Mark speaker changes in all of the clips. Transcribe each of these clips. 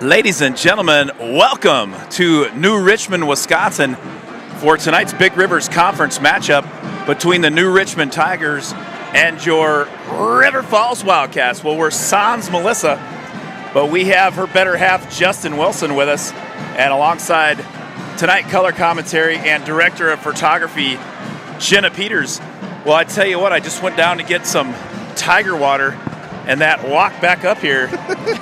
Speaker 1: Ladies and gentlemen, welcome to New Richmond, Wisconsin for tonight's Big Rivers Conference matchup between the New Richmond Tigers and your River Falls Wildcats. Well, we're sans Melissa, but we have her better half, Justin Wilson, with us, and alongside tonight color commentary and director of photography, Jenna Peters. Well, I tell you what, I just went down to get some Tiger water, and that walk back up here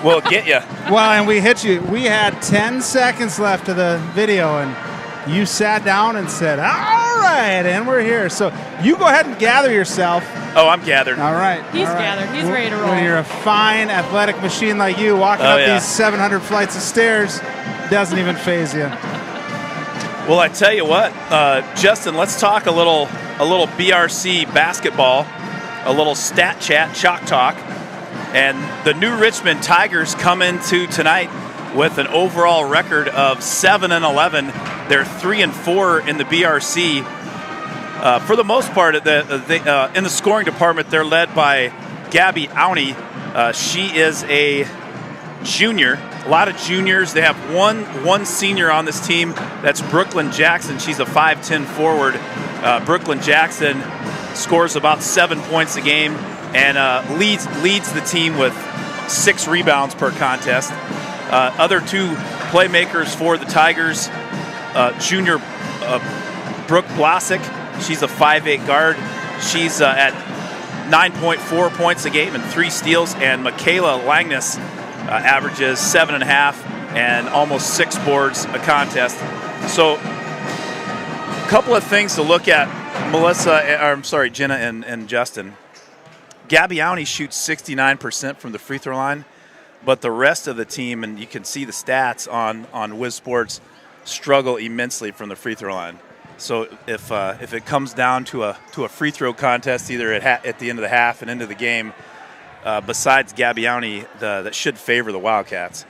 Speaker 1: will get you.
Speaker 2: Well, and we hit you. We had 10 seconds left of the video, and you sat down and said, all right, and we're here. So you go ahead and gather yourself.
Speaker 1: Oh, I'm gathered.
Speaker 2: All right.
Speaker 3: He's gathered. He's ready to roll.
Speaker 2: When you're a fine athletic machine like you, walking up these 700 flights of stairs doesn't even faze you.
Speaker 1: Well, I tell you what, Justin, let's talk a little BRC basketball, a little stat chat, chalk talk. And the New Richmond Tigers come into tonight with an overall record of 7-11. They're 3-4 in the BRC. For the most part, in the scoring department, they're led by Gabby Auntie. She is a junior. A lot of juniors. They have one senior on this team. That's Brooklyn Jackson. She's a 5'10 forward. Brooklyn Jackson scores about 7 points a game and leads the team with 6 rebounds per contest. Other two playmakers for the Tigers, junior Brooke Blasick. She's a 5'8 guard. She's at 9.4 points a game and 3 steals. And Michaela Langness averages 7.5 and almost 6 boards a contest. So a couple of things to look at, Jenna and Justin. Gabby Auntie shoots 69% from the free throw line, but the rest of the team, and you can see the stats on Wiz Sports, struggle immensely from the free throw line. So if it comes down to a free throw contest, either at the end of the half and into the game, besides Gabby Auntie, that should favor the Wildcats.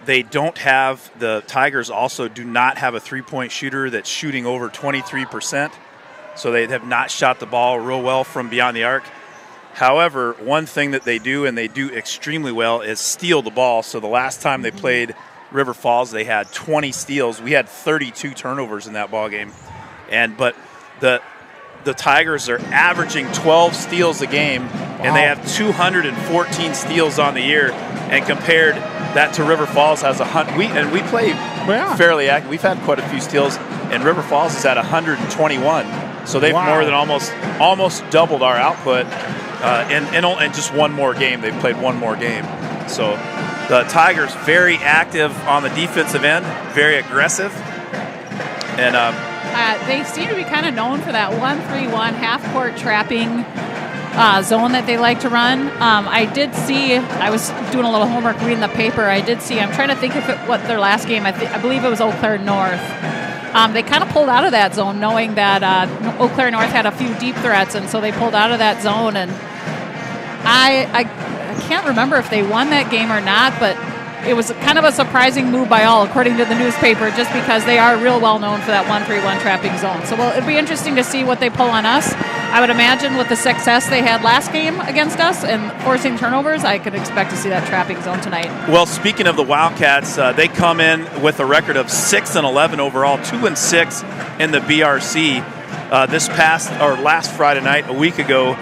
Speaker 1: They don't have, the Tigers also do not have a three-point shooter that's shooting over 23%. So they have not shot the ball real well from beyond the arc. However, one thing that they do, and they do extremely well, is steal the ball. So the last time they played River Falls, they had 20 steals. We had 32 turnovers in that ball game. But the Tigers are averaging 12 steals a game, and they have 214 steals on the year. And compared that to River Falls has we play fairly active. We've had quite a few steals, and River Falls is at 121. So they've more than almost doubled our output in just one more game. They've played one more game. So the Tigers very active on the defensive end, very aggressive. And
Speaker 3: they seem to be kind of known for that 1-3-1 half-court trapping zone that they like to run. I did see, I was doing a little homework reading the paper. I did see, I'm trying to think of what their last game, I believe it was Eau Claire North. They kind of pulled out of that zone knowing that Eau Claire North had a few deep threats, and so they pulled out of that zone. And I can't remember if they won that game or not, but it was kind of a surprising move by all, according to the newspaper, just because they are real well known for that 1-3-1 trapping zone. So it'll be interesting to see what they pull on us. I would imagine with the success they had last game against us and forcing turnovers, I could expect to see that trapping zone tonight.
Speaker 1: Well, speaking of the Wildcats, they come in with a record of 6-11 overall, 2-6 in the BRC. Last Friday night, a week ago,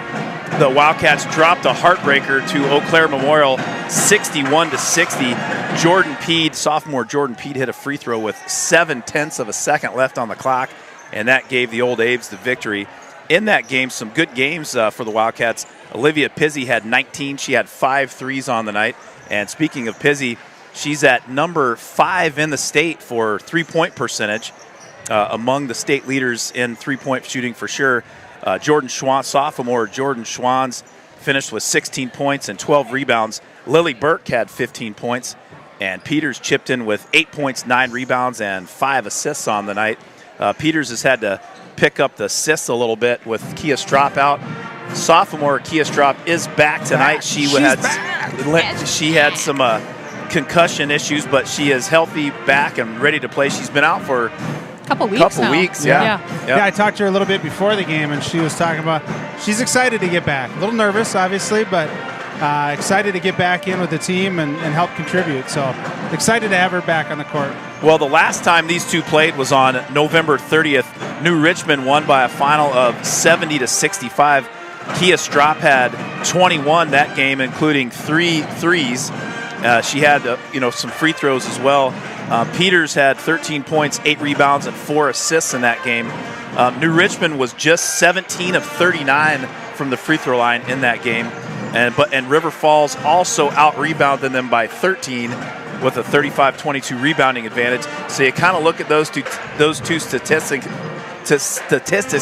Speaker 1: the Wildcats dropped a heartbreaker to Eau Claire Memorial, 61-60. Sophomore Jordan Peed hit a free throw with 0.7 of a second left on the clock, and that gave the Old Abe's the victory. In that game, some good games for the Wildcats. Olivia Pizzi had 19. She had 5 threes on the night. And speaking of Pizzi, she's at number 5 in the state for three-point percentage, among the state leaders in three-point shooting for sure. Sophomore Jordan Schwans finished with 16 points and 12 rebounds. Lily Burke had 15 points, and Peters chipped in with 8 points, 9 rebounds, and 5 assists on the night. Peters has had to pick up the assists a little bit with Kia Strop out. Sophomore Kia Strop is back tonight. She had some concussion issues, but she is healthy, back, and ready to play. She's been out for
Speaker 3: couple weeks.
Speaker 2: Yeah, I talked to her a little bit before the game, and she was talking about she's excited to get back. A little nervous, obviously, but excited to get back in with the team and help contribute. So excited to have her back on the court.
Speaker 1: Well, the last time these two played was on November 30th. New Richmond won by a final of 70-65. Kia Strop had 21 that game, including 3 threes. She had some free throws as well. Peters had 13 points, 8 rebounds, and 4 assists in that game. New Richmond was just 17 of 39 from the free throw line in that game. And River Falls also out-rebounded them by 13 with a 35-22 rebounding advantage. So you kind of look at those two statistics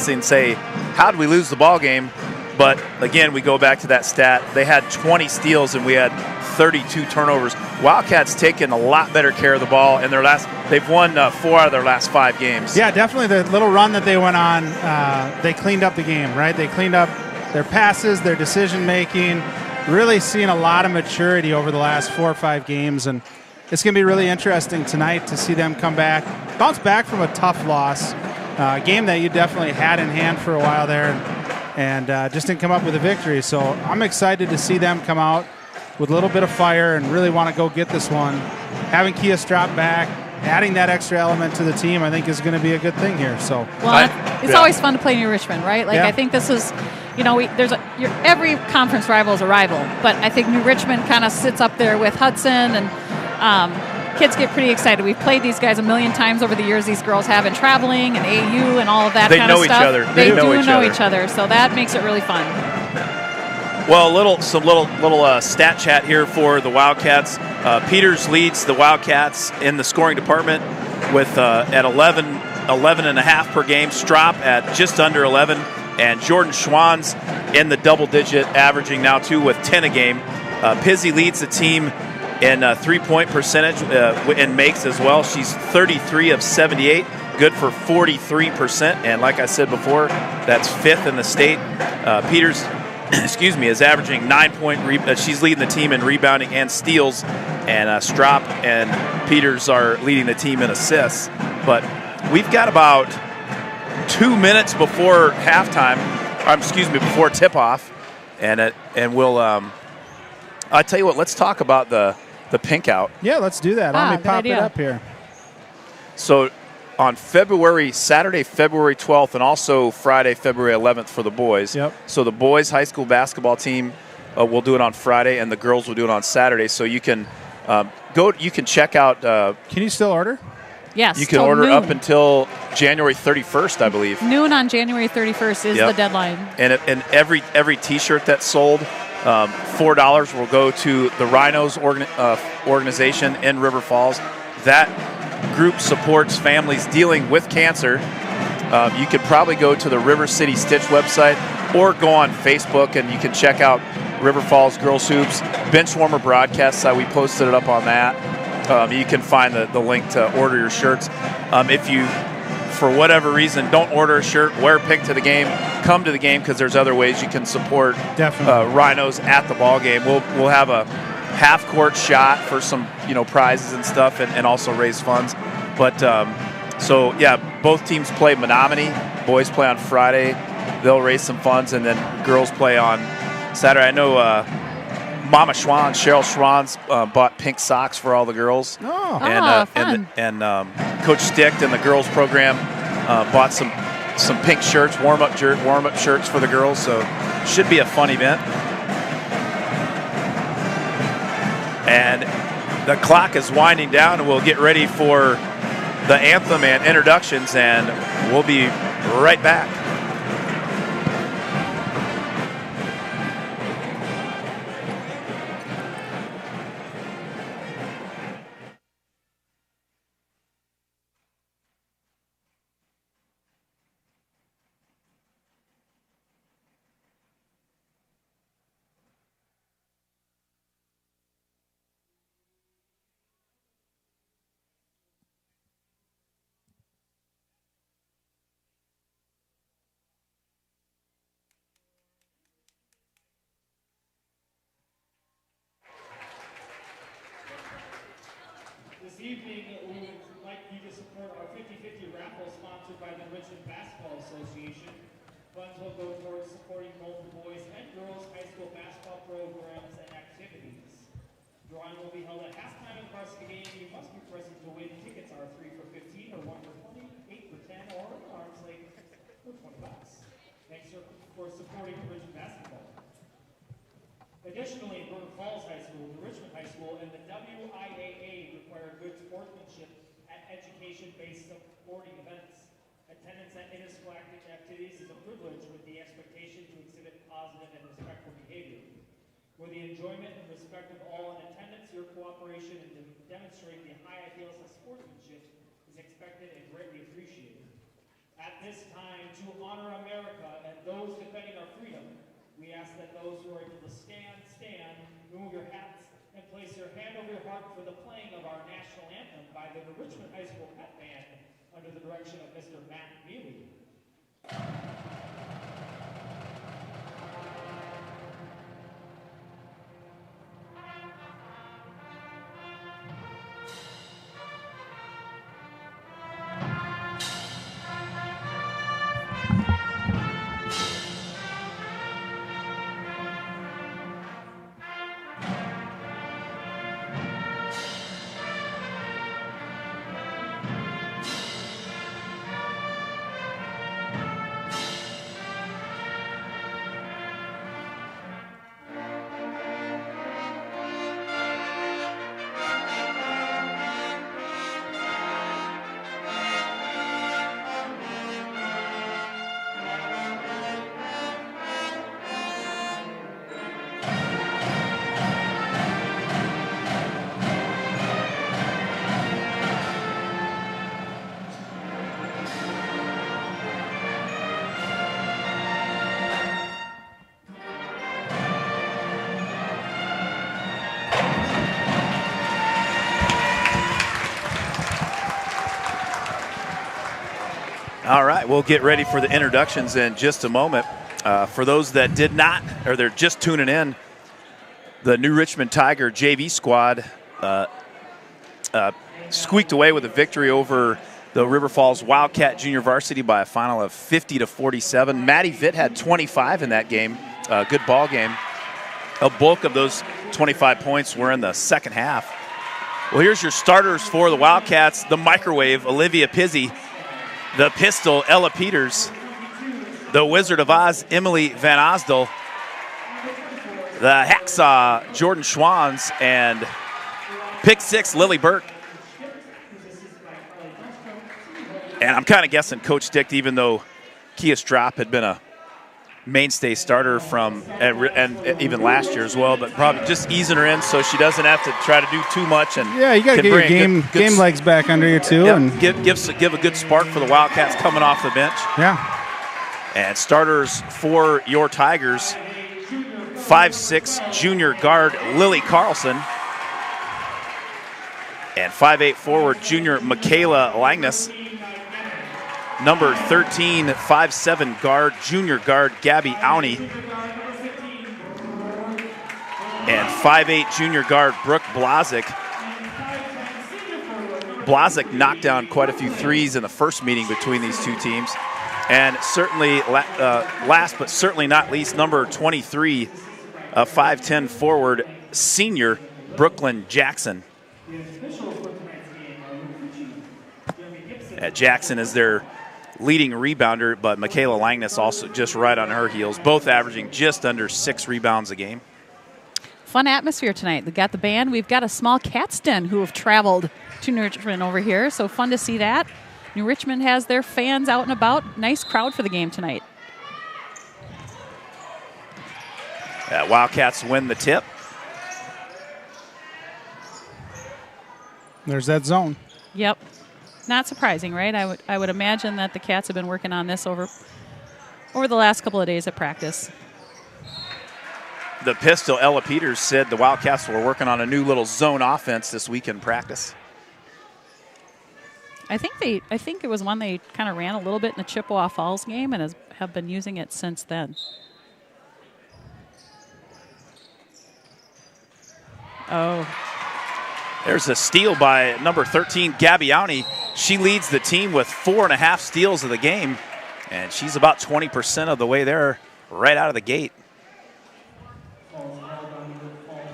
Speaker 1: and say, how did we lose the ball game? But again, we go back to that stat. They had 20 steals and we had 32 turnovers. Wildcats taken a lot better care of the ball in their they've won 4 out of their last 5 games.
Speaker 2: Yeah, definitely the little run that they went on, they cleaned up the game, right? They cleaned up their passes, their decision-making, really seeing a lot of maturity over the last 4 or 5 games. And it's going to be really interesting tonight to see them come back, bounce back from a tough loss, a game that you definitely had in hand for a while there and just didn't come up with a victory. So I'm excited to see them come out with a little bit of fire and really want to go get this one. Having Kia Strop back, adding that extra element to the team, I think is going to be a good thing here. So,
Speaker 3: it's always fun to play New Richmond, right? Like, I think this is, every conference rival is a rival, but I think New Richmond kind of sits up there with Hudson, and kids get pretty excited. We've played these guys a million times over the years. These girls have in traveling and AU and all of that kind of stuff.
Speaker 1: They know each other.
Speaker 3: They do know each other, so that makes it really fun.
Speaker 1: Well, some little stat chat here for the Wildcats. Peters leads the Wildcats in the scoring department with at 11 and a half per game. Strop at just under 11, and Jordan Schwann's in the double-digit, averaging now too with 10 a game. Pizzy leads the team in three-point percentage and makes as well. She's 33 of 78, good for 43%, and like I said before, that's 5th in the state. Peters, is averaging 9-point. She's leading the team in rebounding and steals, and Strop and Peters are leading the team in assists. But we've got about 2 minutes before halftime, before tip-off, and we'll. I tell you what, let's talk about the pink out.
Speaker 2: Yeah, let's do that. Let me pop
Speaker 3: idea.
Speaker 2: it up here.
Speaker 1: So on Saturday, February 12th, and also Friday, February 11th for the boys.
Speaker 2: Yep.
Speaker 1: So the boys' high school basketball team will do it on Friday, and the girls will do it on Saturday. So you can you can check out.
Speaker 2: Can you still order?
Speaker 3: Yes.
Speaker 1: You can order noon. Up until January 31st, I believe.
Speaker 3: Noon on January 31st is the deadline.
Speaker 1: And every T-shirt that's sold, $4 will go to the Rhinos organization in River Falls. That group supports families dealing with cancer. You could probably go to the River City Stitch website or go on Facebook, and you can check out River Falls Girls Hoops Benchwarmer broadcast. We posted it up on that. You can find the link to order your shirts. If you, for whatever reason, don't order a shirt, wear pink to the game, come to the game, because there's other ways you can support Rhinos at the ball game. We'll have a half-court shot for some prizes and stuff, and also raise funds. But both teams play Menominee. Boys play on Friday. They'll raise some funds, and then girls play on Saturday. I know Mama Schwann, Cheryl Schwann's bought pink socks for all the girls.
Speaker 2: Oh,
Speaker 3: fun.
Speaker 1: And Coach Sticht and the girls program bought some pink shirts, warm-up shirts for the girls. So should be a fun event. And the clock is winding down, and we'll get ready for the anthem and introductions, and we'll be right back.
Speaker 4: This evening, we would like you to support our 50/50 raffle sponsored by the Richmond Basketball Association. Funds will go towards supporting both the boys and girls high school basketball programs and activities. Drawing will be held at halftime of the varsity game. You must be present to win. Tickets are 3 for $15 or 1 for $20, 8 for $10, or arms length for $20. Thanks for supporting Richmond basketball. Additionally, Burton Falls High School, the Richmond High School, and the WIAA require good sportsmanship at education-based sporting events. Attendance at interschool activities is a privilege with the expectation to exhibit positive and respectful behavior. For the enjoyment and respect of all in attendance, your cooperation in demonstrating the high ideals of sportsmanship is expected and greatly appreciated. At this time, to honor America and those defending our freedom, we ask that those who are able to stand, remove your hats, and place your hand over your heart for the playing of our national anthem by the Richmond High School Pep Band under the direction of Mr. Matt Mealy.
Speaker 1: All right, we'll get ready for the introductions in just a moment. For those that did not, or they're just tuning in, the New Richmond Tiger JV squad squeaked away with a victory over the River Falls Wildcat Junior Varsity by a final of 50-47. Maddie Vitt had 25 in that game. Good ball game. A bulk of those 25 points were in the second half. Well, here's your starters for the Wildcats. The microwave, Olivia Pizzi. The pistol, Ella Peters. The Wizard of Oz, Emily Van Osdel. The hacksaw, Jordan Schwans. And pick six, Lily Burke. And I'm kind of guessing Coach Dick, even though Kia Strop had been a mainstay starter from and even last year as well, but probably just easing her in so she doesn't have to try to do too much. And
Speaker 2: yeah, you got to get your game legs back under you too,
Speaker 1: yep,
Speaker 2: and
Speaker 1: give a good spark for the Wildcats coming off the bench.
Speaker 2: Yeah.
Speaker 1: And starters for your Tigers: 5'6" junior guard Lily Carlson, and 5'8" forward junior Michaela Langness. Number 13, 5'7" guard, junior guard, Gabby Auney. And 5'8" junior guard, Brooke Blazik. Blazik knocked down quite a few threes in the first meeting between these two teams. And certainly, last but certainly not least, number 23, 5'10" forward, senior, Brooklyn Jackson. Jackson is their leading rebounder, but Michaela Langness also just right on her heels, both averaging just under 6 rebounds a game.
Speaker 3: Fun atmosphere tonight. They got the band. We've got a small Cats Den who have traveled to New Richmond over here, so fun to see that. New Richmond has their fans out and about. Nice crowd for the game tonight.
Speaker 1: Wildcats win the tip.
Speaker 2: There's that zone.
Speaker 3: Yep. Not surprising, right? I would imagine that the Cats have been working on this over the last couple of days of practice.
Speaker 1: The pistol, Ella Peters, said the Wildcats were working on a new little zone offense this week in practice.
Speaker 3: I think it was one they kind of ran a little bit in the Chippewa Falls game and have been using it since then. Oh.
Speaker 1: There's a steal by number 13, Gabby Auney. She leads the team with 4.5 steals of the game. And she's about 20% of the way there right out of the gate.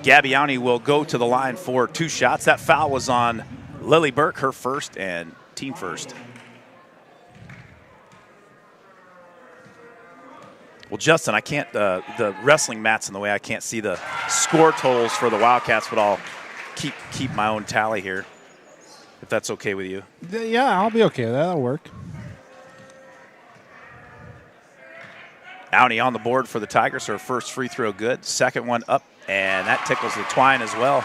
Speaker 1: Gabbiani will go to the line for 2 shots. That foul was on Lily Burke, her first and team first. Well, Justin, I can't, the wrestling mat's in the way. I can't see the score totals for the Wildcats, but I'll keep my own tally here, if that's okay with you.
Speaker 2: Yeah, I'll be okay with that. That'll work.
Speaker 1: Downey on the board for the Tigers. Her first free throw good. Second one up, and that tickles the twine as well.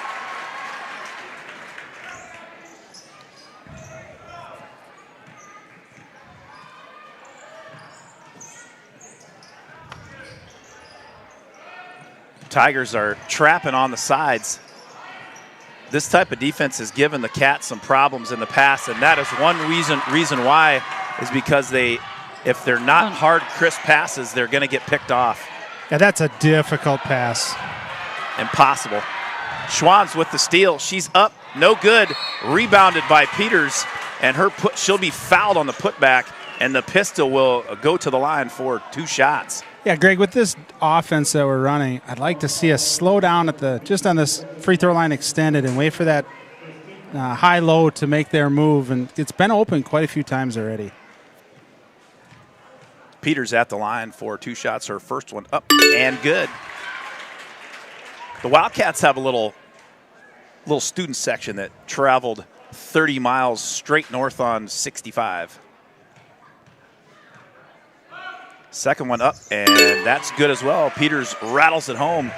Speaker 1: Tigers are trapping on the sides. This type of defense has given the Cats some problems in the past, and that is one reason why is because if they're not hard, crisp passes, they're going to get picked off.
Speaker 2: Yeah, that's a difficult pass.
Speaker 1: Impossible. Schwann's with the steal. She's up, no good. Rebounded by Peters, and she'll be fouled on the putback, and the pistol will go to the line for 2 shots.
Speaker 2: Yeah, Greg, with this offense that we're running, I'd like to see us slow down just on this free throw line extended and wait for that high-low to make their move. And it's been open quite a few times already.
Speaker 1: Peters at the line for 2 shots. Her first one up and good. The Wildcats have a little student section that traveled 30 miles straight north on 65. Second one up, and that's good as well. Peters rattles it home.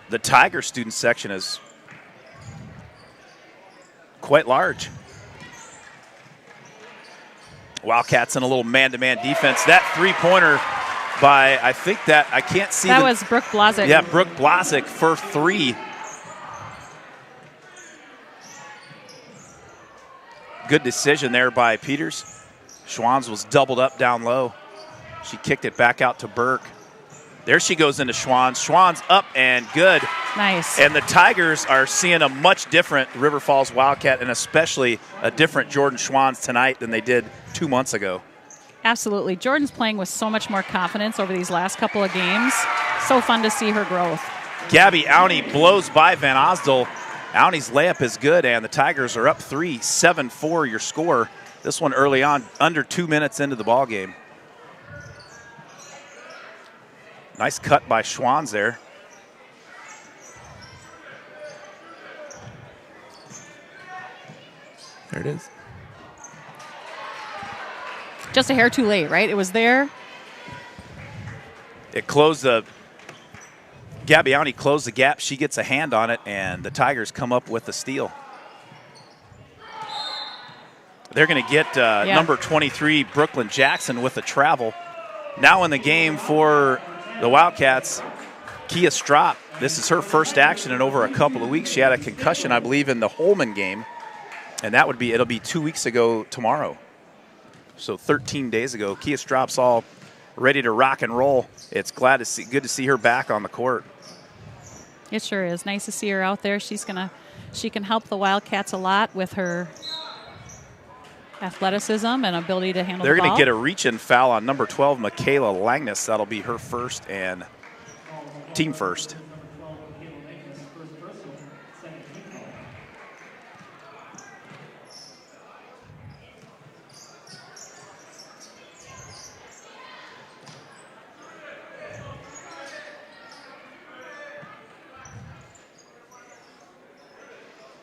Speaker 1: The Tiger student section is quite large. Wildcats in a little man-to-man defense. That three-pointer by, I can't see.
Speaker 3: That was Brooke Blazek.
Speaker 1: Yeah, Brooke Blazek for 3. Good decision there by Peters. Schwann's was doubled up down low. She kicked it back out to Burke. There she goes into Schwann's. Schwann's up and good.
Speaker 3: Nice.
Speaker 1: And the Tigers are seeing a much different River Falls Wildcat, and especially a different Jordan Schwann's tonight than they did 2 months ago.
Speaker 3: Absolutely. Jordan's playing with so much more confidence over these last couple of games. So fun to see her growth.
Speaker 1: Gabby Auney blows by Van Osdol. Auney's layup is good, and the Tigers are up 3, 7-4 your score. This one early on, under 2 minutes into the ball game. Nice cut by Schwann's there.
Speaker 2: There it is.
Speaker 3: Just a hair too late, right? It was there.
Speaker 1: It closed Gabbiani closed the gap. She gets a hand on it, and the Tigers come up with the steal. They're going to get number 23, Brooklyn Jackson, with a travel. Now in the game for the Wildcats, Kia Strop. This is her first action in over a couple of weeks. She had a concussion, I believe, in the Holman game, and it'll be 2 weeks ago tomorrow. So 13 days ago. Kia Strop's all ready to rock and roll. It's good to see her back on the court.
Speaker 3: It sure is. Nice to see her out there. She can help the Wildcats a lot with her athleticism and ability to handle the ball.
Speaker 1: They're going to get a reach-in foul on number 12, Michaela Langness. That'll be her first and team first.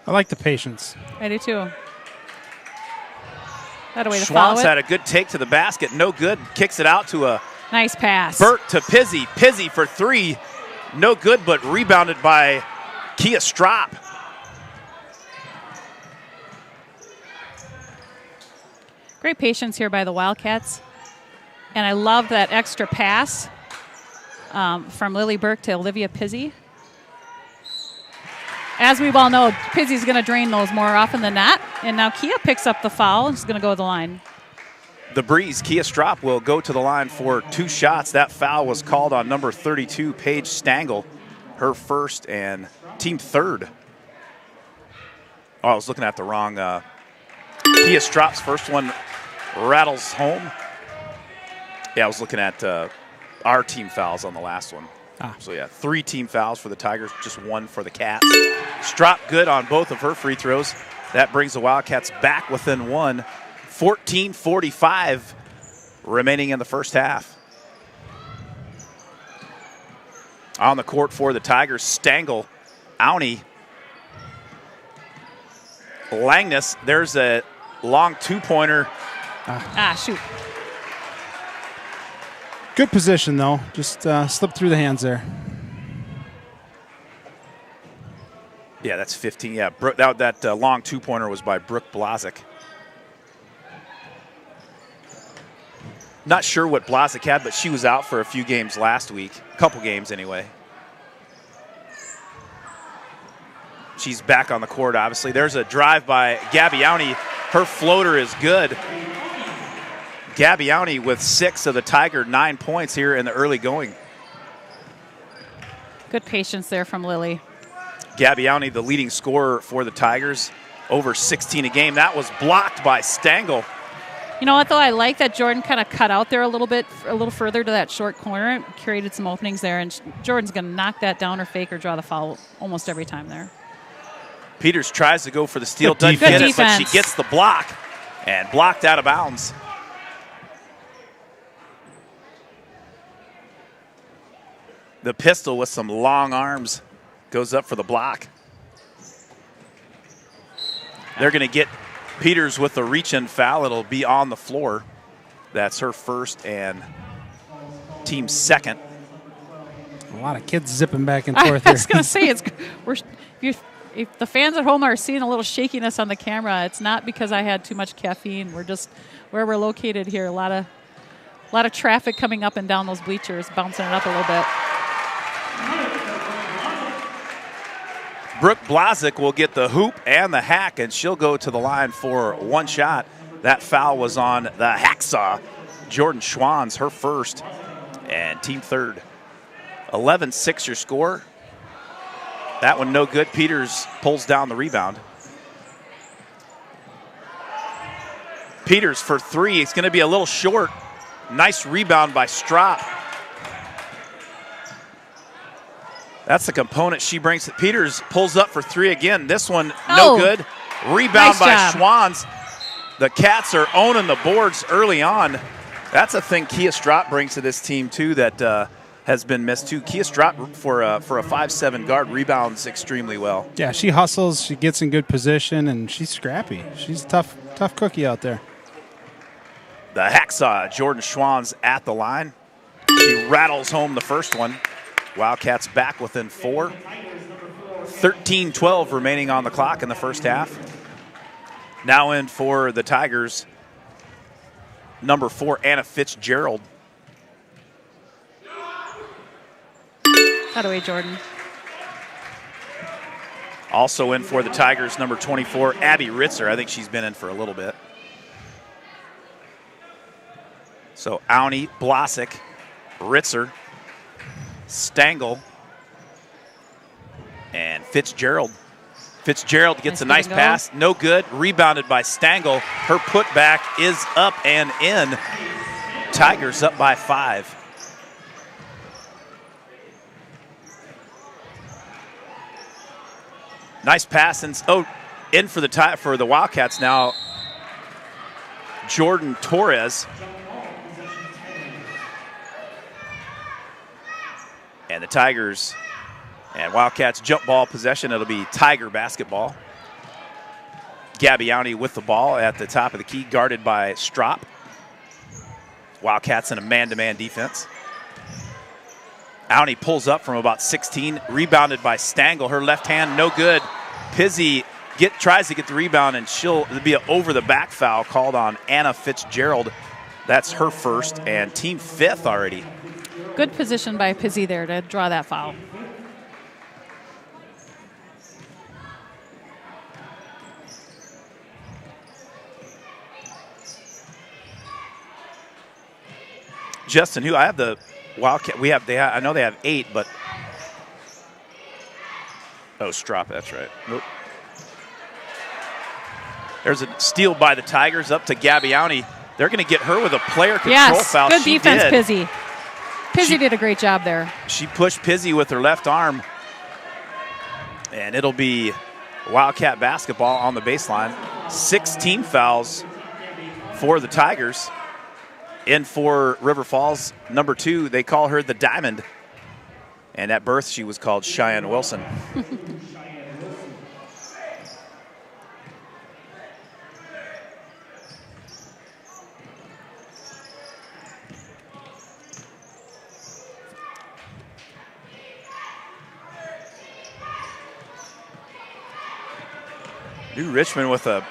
Speaker 2: I like the patience.
Speaker 3: I do too. That a way to follow
Speaker 1: Schwann's
Speaker 3: it.
Speaker 1: had a good take to the basket. No good. Kicks it out to a
Speaker 3: Nice pass.
Speaker 1: Burt to Pizzi. Pizzi for 3. No good, but rebounded by Kia Strop.
Speaker 3: Great patience here by the Wildcats. And I love that extra pass from Lily Burke to Olivia Pizzi. As we well know, Pizzi's going to drain those more often than not. And now Kia picks up the foul and is going to go to the line.
Speaker 1: The Breeze, Kia Strop, will go to the line for 2 shots. That foul was called on number 32, Paige Stangl, her first and team third. Oh, I was looking at the wrong. Kia Strop's first one rattles home. Yeah, I was looking at our team fouls on the last one. So, yeah, 3 team fouls for the Tigers, just 1 for the Cats. Strop good on both of her free throws. That brings the Wildcats back within 1. 14:45 remaining in the first half. On the court for the Tigers, Stangl, Auntie, Langness. There's a long 2-pointer.
Speaker 3: Shoot.
Speaker 2: Good position, though. Just slipped through the hands there.
Speaker 1: Yeah, that's 15. Yeah, that long 2-pointer was by Brooke Blazik. Not sure what Blazik had, but she was out for a few games last week. A couple games, anyway. She's back on the court, obviously. There's a drive by Gabby Auntie. Her floater is good. Gabby Auntie with 6 of the Tiger 9 points here in the early going.
Speaker 3: Good patience there from Lily.
Speaker 1: Gabby Auntie, the leading scorer for the Tigers, over 16 a game. That was blocked by Stangl.
Speaker 3: You know what, though? I like that Jordan kind of cut out there a little further to that short corner. It created some openings there, and Jordan's going to knock that down or fake or draw the foul almost every time there.
Speaker 1: Peters tries to go for the steal, doesn't
Speaker 3: Good
Speaker 1: get
Speaker 3: defense.
Speaker 1: it, but she gets the block and blocked out of bounds. The pistol with some long arms goes up for the block. They're going to get Peters with the reach-in foul. It'll be on the floor. That's her first and team's second.
Speaker 2: A lot of kids zipping back and forth
Speaker 3: I
Speaker 2: here.
Speaker 3: was going to say, if the fans at home are seeing a little shakiness on the camera, it's not because I had too much caffeine. We're just where we're located here. A lot of traffic coming up and down those bleachers, bouncing it up a little bit.
Speaker 1: Brooke Blazik will get the hoop and the hack, and she'll go to the line for 1 shot. That foul was on the hacksaw. Jordan Schwann's her first and team third. 11-6 your score. That one no good. Peters pulls down the rebound. Peters for 3. It's going to be a little short. Nice rebound by Strop. That's the component she brings. Peters pulls up for 3 again. This one, no good. Rebound
Speaker 3: nice
Speaker 1: by
Speaker 3: job.
Speaker 1: Schwann's. The Cats are owning the boards early on. That's a thing Kia Strop brings to this team, too, that has been missed, too. Kia Strop, for a 5'7" guard, rebounds extremely well.
Speaker 2: Yeah, she hustles. She gets in good position, and she's scrappy. She's a tough cookie out there.
Speaker 1: The hacksaw, Jordan Schwann's at the line. She rattles home the first one. Wildcats back within 4. 13-12 remaining on the clock in the first half. Now in for the Tigers, number 4, Anna Fitzgerald.
Speaker 3: Out of way, Jordan.
Speaker 1: Also in for the Tigers, number 24, Abby Ritzer. I think she's been in for a little bit. So Auntie, Blasick, Ritzer, Stangl, and Fitzgerald. Fitzgerald gets a nice pass. No good. Rebounded by Stangl. Her putback is up and in. Tigers up by 5. Nice pass. And in for the Wildcats now. Jordan Torres. And the Tigers and Wildcats jump ball possession. It'll be Tiger basketball. Gabby Auntie with the ball at the top of the key, guarded by Strop. Wildcats in a man-to-man defense. Auntie pulls up from about 16, rebounded by Stangl. Her left hand, no good. Pizzi tries to get the rebound, and it'll be an over-the-back foul called on Anna Fitzgerald. That's her first and team 5th already.
Speaker 3: Good position by Pizzi there to draw that foul.
Speaker 1: Justin, I have the Wildcat. I know they have 8, but Strop. That's right. Nope. There's a steal by the Tigers up to Gabby Auntie. They're going to get her with a player control foul.
Speaker 3: Good
Speaker 1: She
Speaker 3: defense,
Speaker 1: did.
Speaker 3: Pizzy. Pizzy did a great job there.
Speaker 1: She pushed Pizzy with her left arm. And it'll be Wildcat basketball on the baseline. 16 fouls for the Tigers. In for River Falls, number 2, they call her the Diamond. And at birth, she was called Cheyenne Wilson. New Richmond with a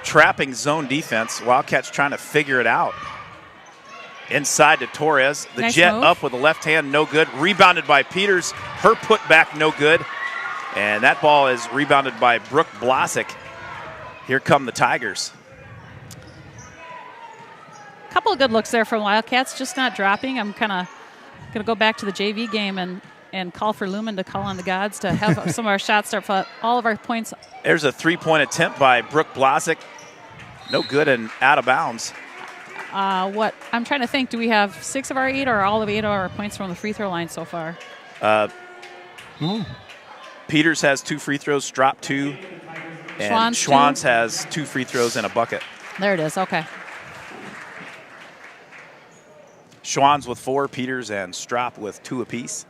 Speaker 1: trapping zone defense. Wildcats trying to figure it out. Inside to Torres. The
Speaker 3: Nice
Speaker 1: jet
Speaker 3: move.
Speaker 1: up with the left hand, no good. Rebounded by Peters. Her putback, no good. And that ball is rebounded by Brooke Blasick. Here come the Tigers.
Speaker 3: A couple of good looks there from Wildcats, just not dropping. I'm kind of going to go back to the JV game and call for Lumen to call on the gods to have some of our shots start all of our points.
Speaker 1: There's a three-point attempt by Brooke Blasick. No good and out of bounds.
Speaker 3: What I'm trying to think, do we have 6 of our 8 or all of 8 of our points from the free throw line so far?
Speaker 1: Peters has 2 free throws, Strop 2. And
Speaker 3: Schwann's
Speaker 1: has 2 free throws and a bucket.
Speaker 3: There it is, okay.
Speaker 1: Schwann's with 4, Peters and Strop with 2 apiece.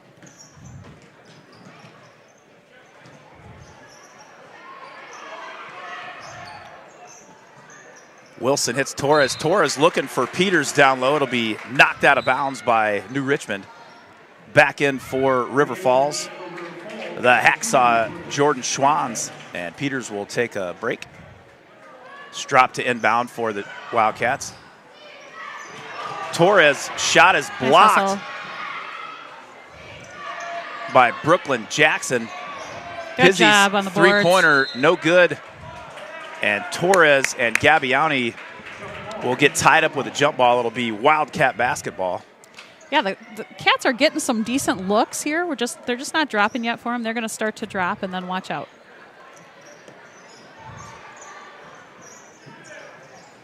Speaker 1: Wilson hits Torres. Torres looking for Peters down low. It'll be knocked out of bounds by New Richmond. Back in for River Falls. The hacksaw, Jordan Schwanns. And Peters will take a break. Strop to inbound for the Wildcats. Torres' shot is blocked by Brooklyn Jackson.
Speaker 3: Good job on the boards.
Speaker 1: Three-pointer, no good. And Torres and Gabbiani will get tied up with a jump ball. It'll be Wildcat basketball.
Speaker 3: Yeah, the Cats are getting some decent looks here. They're just not dropping yet for them. They're going to start to drop and then watch out.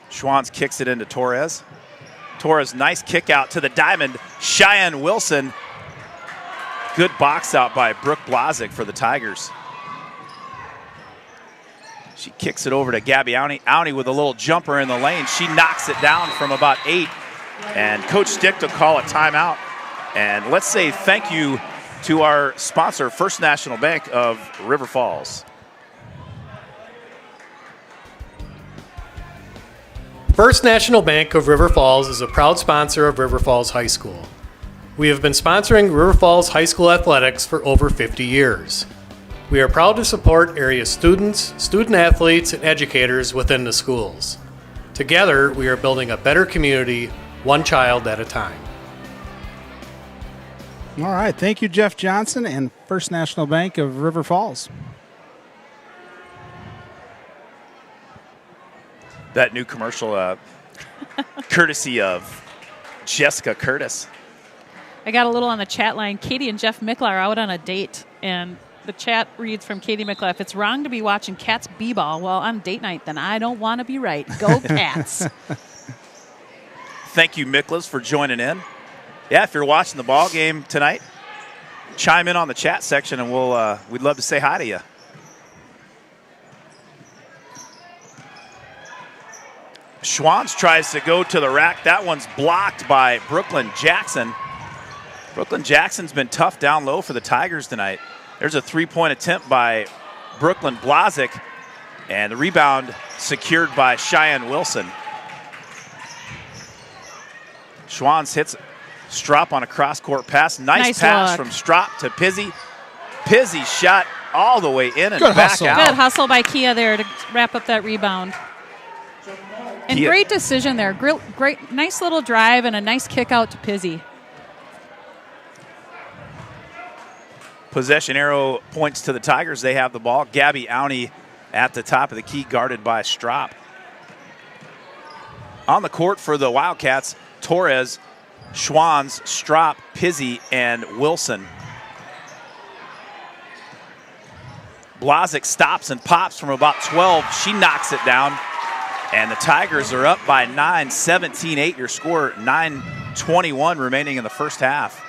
Speaker 1: Schwanns kicks it into Torres. Torres, nice kick out to the diamond. Cheyenne Wilson. Good box out by Brooke Blasick for the Tigers. She kicks it over to Gabbiani. Auni with a little jumper in the lane. She knocks it down from about 8. And Coach Stick will call a timeout. And let's say thank you to our sponsor, First National Bank of River Falls.
Speaker 5: First National Bank of River Falls is a proud sponsor of River Falls High School. We have been sponsoring River Falls High School athletics for over 50 years. We are proud to support area students, student athletes, and educators within the schools. Together, we are building a better community, one child at a time.
Speaker 2: All right. Thank you, Jeff Johnson and First National Bank of River Falls.
Speaker 1: That new commercial, courtesy of Jessica Curtis.
Speaker 3: I got a little on the chat line. Katie and Jeff Mikla are out on a date, and the chat reads from Katie Mikla, if it's wrong to be watching Cats b-ball while on date night, then I don't want to be right. Go Cats.
Speaker 1: Thank you, Miklas, for joining in. Yeah, if you're watching the ball game tonight, chime in on the chat section, and we'd love to say hi to you. Schwanns tries to go to the rack. That one's blocked by Brooklyn Jackson. Brooklyn Jackson's been tough down low for the Tigers tonight. There's a three-point attempt by Brooklyn Blasick, and the rebound secured by Cheyenne Wilson. Schwanns hits Strop on a cross-court pass. Nice pass
Speaker 3: look
Speaker 1: from Strop to Pizzy. Pizzy shot all the way in and
Speaker 2: Good
Speaker 1: back
Speaker 2: hustle.
Speaker 1: out.
Speaker 3: Good hustle by Kia there to wrap up that rebound. And
Speaker 1: Kia.
Speaker 3: great decision there. Great, nice little drive and a nice kick out to Pizzy.
Speaker 1: Possession arrow points to the Tigers. They have the ball. Gabby Auni at the top of the key, guarded by Strop. On the court for the Wildcats, Torres, Schwanns, Strop, Pizzy, and Wilson. Blasick stops and pops from about 12. She knocks it down. And the Tigers are up by 9, 17-8 your score, 9:21 remaining in the first half.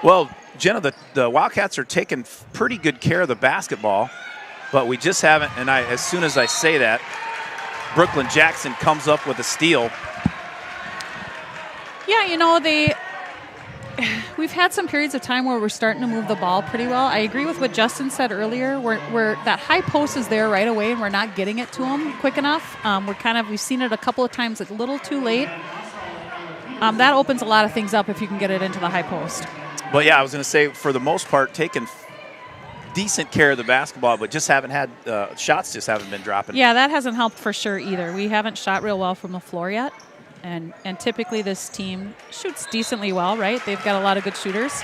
Speaker 1: Well, Jenna, the Wildcats are taking pretty good care of the basketball, but we just haven't, and as soon as I say that, Brooklyn Jackson comes up with a steal.
Speaker 3: Yeah, you know, we've had some periods of time where we're starting to move the ball pretty well. I agree with what Justin said earlier. Where that high post is there right away, and we're not getting it to them quick enough. We've seen it a couple of times a little too late. That opens a lot of things up if you can get it into the high post.
Speaker 1: But yeah, I was going to say, for the most part, taking decent care of the basketball, but just haven't had shots. Just haven't been dropping.
Speaker 3: Yeah, that hasn't helped for sure either. We haven't shot real well from the floor yet. And typically this team shoots decently well, right? They've got a lot of good shooters.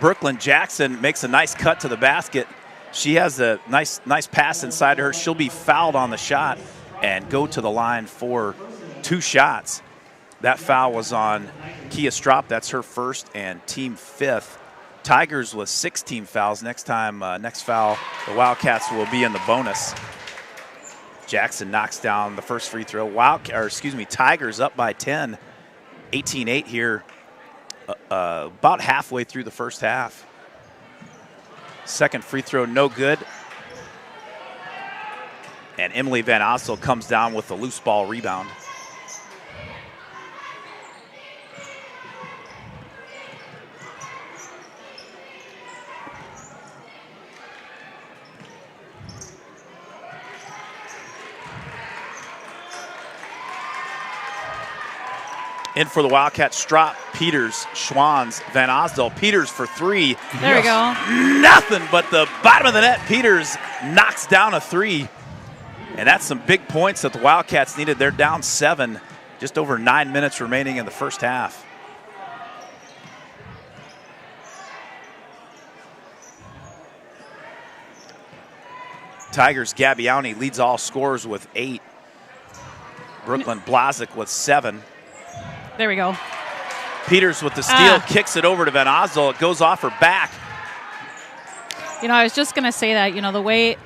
Speaker 1: Brooklyn Jackson makes a nice cut to the basket. She has a nice pass inside her. She'll be fouled on the shot and go to the line for 2 shots. That foul was on Kia Strop. That's her first and team 5th. Tigers with 6 team fouls. Next foul, the Wildcats will be in the bonus. Jackson knocks down the first free throw. Tigers up by 10, 18-8 here, about halfway through the first half. Second free throw, no good. And Emily Van Ossel comes down with the loose ball rebound. In for the Wildcats, Strop, Peters, Schwanz, Van Osdal. Peters for 3.
Speaker 3: There we go.
Speaker 1: Nothing but the bottom of the net. Peters knocks down a 3. And that's some big points that the Wildcats needed. They're down 7, just over 9 minutes remaining in the first half. Tigers, Gabbiani leads all scorers with 8. Brooklyn Blazic with 7.
Speaker 3: There we go.
Speaker 1: Peters with the steal, kicks it over to Van Osdal. It goes off her back.
Speaker 3: You know, I was just going to say that, you know, the way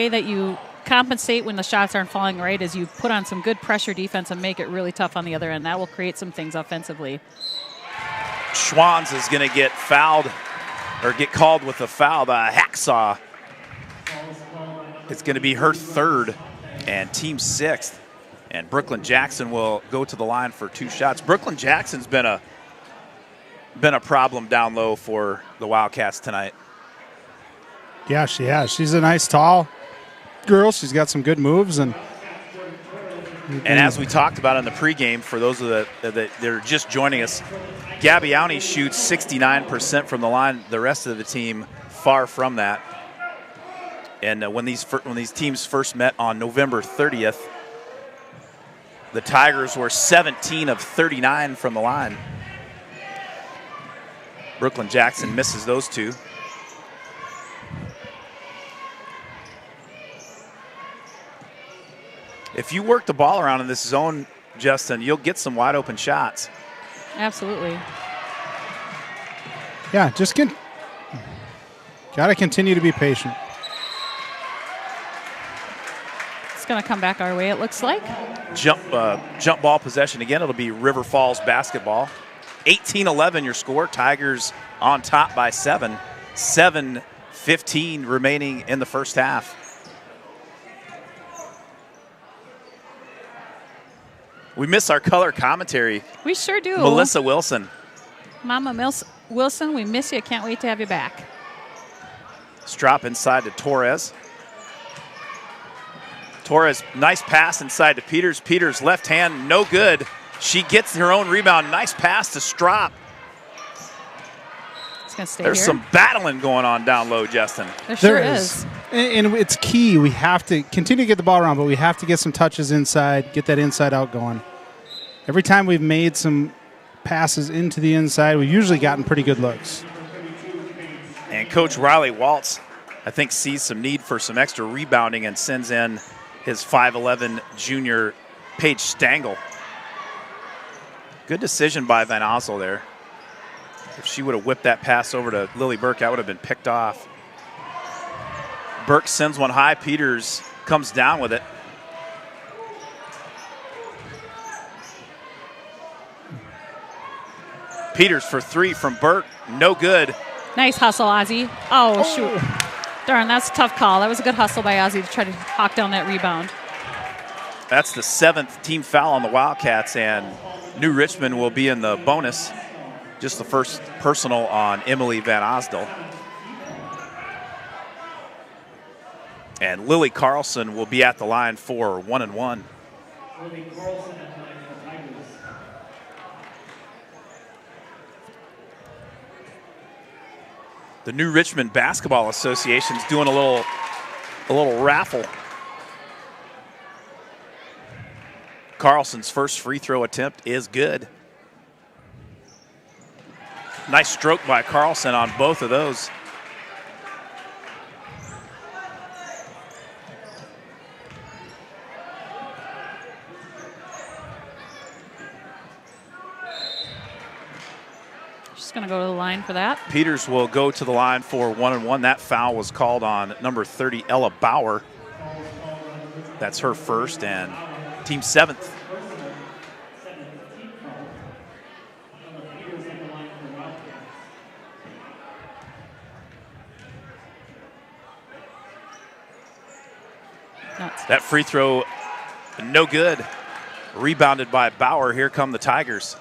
Speaker 3: that you compensate when the shots aren't falling right is you put on some good pressure defense and make it really tough on the other end. That will create some things offensively.
Speaker 1: Schwanz is going to get fouled or get called with a foul. The hacksaw. It's going to be her 3rd and team 6th. And Brooklyn Jackson will go to the line for 2 shots. Brooklyn Jackson's been a problem down low for the Wildcats tonight.
Speaker 2: Yeah, she has. She's a nice, tall girl. She's got some good moves. And
Speaker 1: as we talked about in the pregame, for those that are just joining us, Gabbiani shoots 69% from the line. The rest of the team far from that. And when these teams first met on November 30th, the Tigers were 17 of 39 from the line. Brooklyn Jackson misses those 2. If you work the ball around in this zone, Justin, you'll get some wide open shots.
Speaker 3: Absolutely.
Speaker 2: Yeah, just got to continue to be patient.
Speaker 3: Going to come back our way, it looks like.
Speaker 1: Jump ball possession again. It'll be River Falls basketball. 18-11 your score. Tigers on top by 7. 7:15 remaining in the first half. We miss our color commentary.
Speaker 3: We sure do.
Speaker 1: Melissa Wilson.
Speaker 3: Mama Wilson, we miss you. Can't wait to have you back.
Speaker 1: Strop inside to Torres. Torres, nice pass inside to Peters. Peters, left hand, no good. She gets her own rebound. Nice pass to Strop.
Speaker 3: It's going to stay
Speaker 1: There's
Speaker 3: here.
Speaker 1: some battling going on down low, Justin.
Speaker 3: There sure is.
Speaker 2: And it's key. We have to continue to get the ball around, but we have to get some touches inside, get that inside out going. Every time we've made some passes into the inside, we've usually gotten pretty good looks.
Speaker 1: And Coach Riley Waltz, I think, sees some need for some extra rebounding and sends in his 5'11 junior Paige Stangl. Good decision by Van Ossel there. If she would have whipped that pass over to Lily Burke, that would have been picked off. Burke sends one high. Peters comes down with it. Peters for three from Burke. No good.
Speaker 3: Nice hustle, Ozzie. Oh, shoot. Darn, that's a tough call. That was a good hustle by Ozzie to try to hawk down that rebound.
Speaker 1: That's the 7th team foul on the Wildcats, and New Richmond will be in the bonus. Just the first personal on Emily Van Osdel. And Lily Carlson will be at the line for 1-1.
Speaker 4: Lily Carlson at 9 for the Tigers.
Speaker 1: The New Richmond Basketball Association is doing a little raffle. Carlson's first free throw attempt is good. Nice stroke by Carlson on both of those.
Speaker 3: Just going to go to the line for that.
Speaker 1: Peters will go to the line for 1-1. That foul was called on number 30, Ella Bauer. That's her first and team 7th. That free throw, no good. Rebounded by Bauer. Here come the Tigers.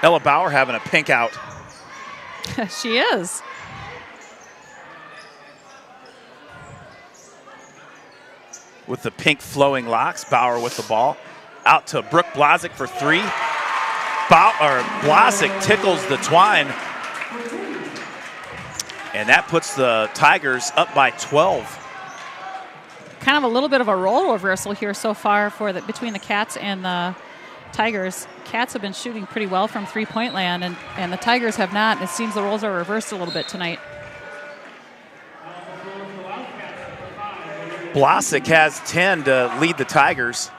Speaker 1: Ella Bauer having a pink out.
Speaker 3: She is.
Speaker 1: With the pink flowing locks, Bauer with the ball. Out to Brooke Blazik for three. Blazik tickles the twine. And that puts the Tigers up by 12.
Speaker 3: Kind of a little bit of a role reversal here so far between the Cats and the Tigers. Cats have been shooting pretty well from three-point land, and the Tigers have not. It seems the roles are reversed a little bit tonight.
Speaker 1: Blasick has 10 to lead the Tigers.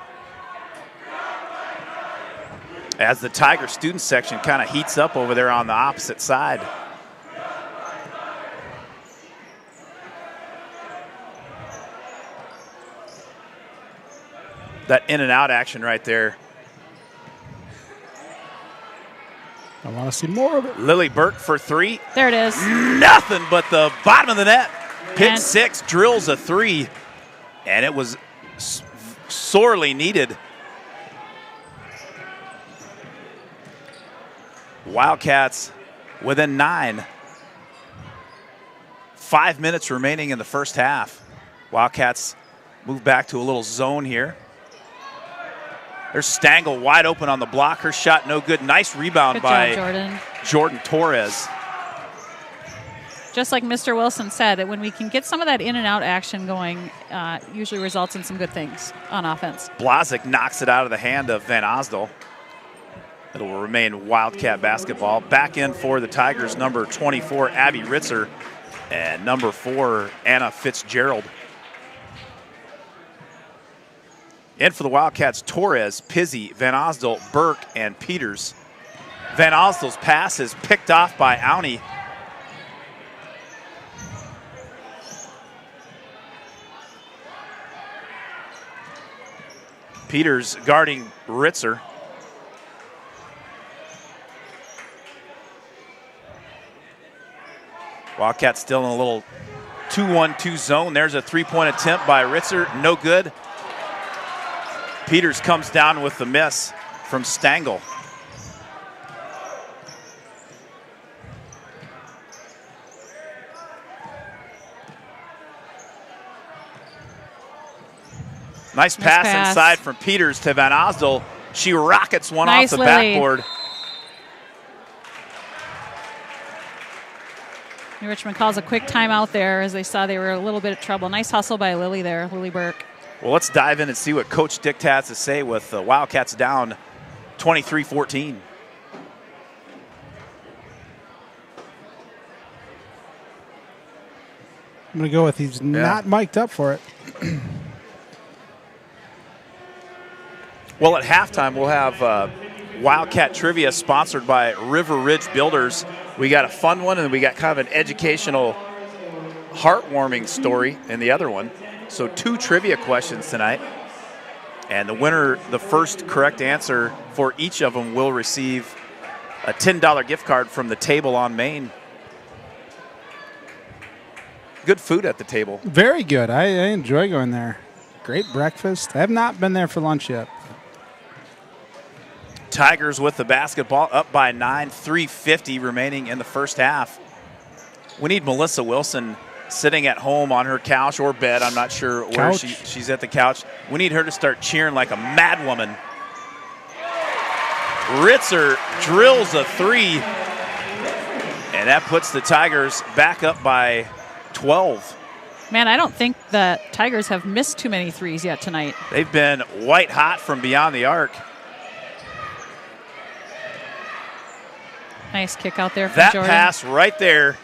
Speaker 1: As the Tiger student section kind of heats up over there on the opposite side. That in and out action right there.
Speaker 2: I want to see more of it.
Speaker 1: Lily Burke for three.
Speaker 3: There it is.
Speaker 1: Nothing but the bottom of the net. Pick
Speaker 3: And
Speaker 1: 6 drills a three, and it was sorely needed. Wildcats within 9. 5 minutes remaining in the first half. Wildcats move back to a little zone here. There's Stangl wide open on the block. Her shot no good. Nice rebound
Speaker 3: Good
Speaker 1: by
Speaker 3: job,
Speaker 1: Jordan Torres.
Speaker 3: Just like Mr. Wilson said, that when we can get some of that in and out action going, usually results in some good things on offense.
Speaker 1: Blazik knocks it out of the hand of Van Osdel. It will remain Wildcat basketball. Back in for the Tigers, number 24, Abby Ritzer, and number 4, Anna Fitzgerald. In for the Wildcats, Torres, Pizzi, Van Osdel, Burke, and Peters. Van Osdel's pass is picked off by Auntie. Peters guarding Ritzer. Wildcats still in a little 2-1-2 zone. There's a three-point attempt by Ritzer, no good. Peters comes down with the miss from Stangl. Nice pass inside from Peters to Van Osdel. She rockets one off the backboard.
Speaker 3: New Richmond calls a quick timeout there as they saw they were a little bit of trouble. Nice hustle by Lily there, Lily Burke.
Speaker 1: Well, let's dive in and see what Coach Dick has to say with the Wildcats down 23-14.
Speaker 2: I'm going to go with he's not mic'd up for it.
Speaker 1: Well, at halftime, we'll have Wildcat Trivia sponsored by River Ridge Builders. We got a fun one, and we got kind of an educational, heartwarming story in the other one. So 2 trivia questions tonight. And the winner, the first correct answer for each of them, will receive a $10 gift card from the table on Main. Good food at the table.
Speaker 2: Very good. I enjoy going there. Great breakfast. I have not been there for lunch yet.
Speaker 1: Tigers with the basketball, up by 9, 3:50 remaining in the first half. We need Melissa Wilson sitting at home on her couch or bed. I'm not sure where she's at the couch. We need her to start cheering like a mad woman. Ritzer drills a 3, and that puts the Tigers back up by 12.
Speaker 3: Man, I don't think the Tigers have missed too many threes yet tonight.
Speaker 1: They've been white hot from beyond the arc.
Speaker 3: Nice kick out there from
Speaker 1: That
Speaker 3: Jordan.
Speaker 1: pass right there,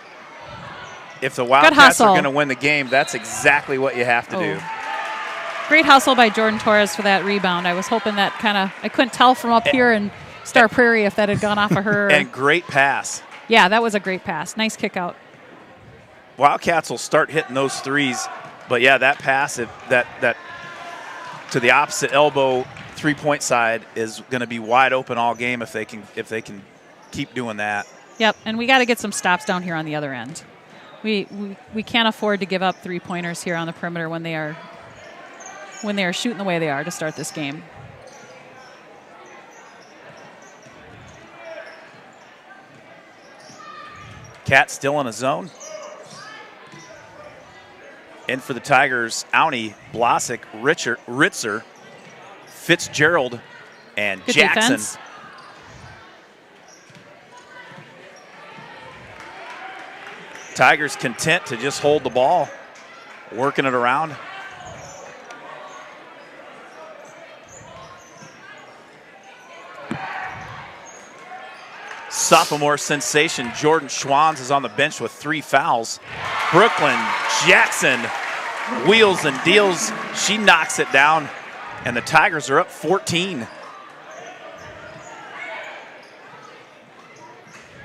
Speaker 1: if the Wildcats are going to win the game, that's exactly what you have to do.
Speaker 3: Great hustle by Jordan Torres for that rebound. I was hoping that I couldn't tell from up here in Star Prairie if that had gone off of her.
Speaker 1: And great pass.
Speaker 3: Yeah, that was a great pass. Nice kick out.
Speaker 1: Wildcats will start hitting those threes, but yeah, that pass that to the opposite elbow 3-point side is going to be wide open all game if they can keep doing that.
Speaker 3: Yep, and we got to get some stops down here on the other end. We can't afford to give up 3-pointers here on the perimeter when they are shooting the way they are to start this game.
Speaker 1: Cat still in a zone. In for the Tigers, Auntie, Blasick, Ritzer, Fitzgerald, and
Speaker 3: Good
Speaker 1: Jackson.
Speaker 3: Defense.
Speaker 1: Tigers content to just hold the ball, working it around. Sophomore sensation Jordan Schwanz is on the bench with 3 fouls. Brooklyn Jackson wheels and deals. She knocks it down, and the Tigers are up 14.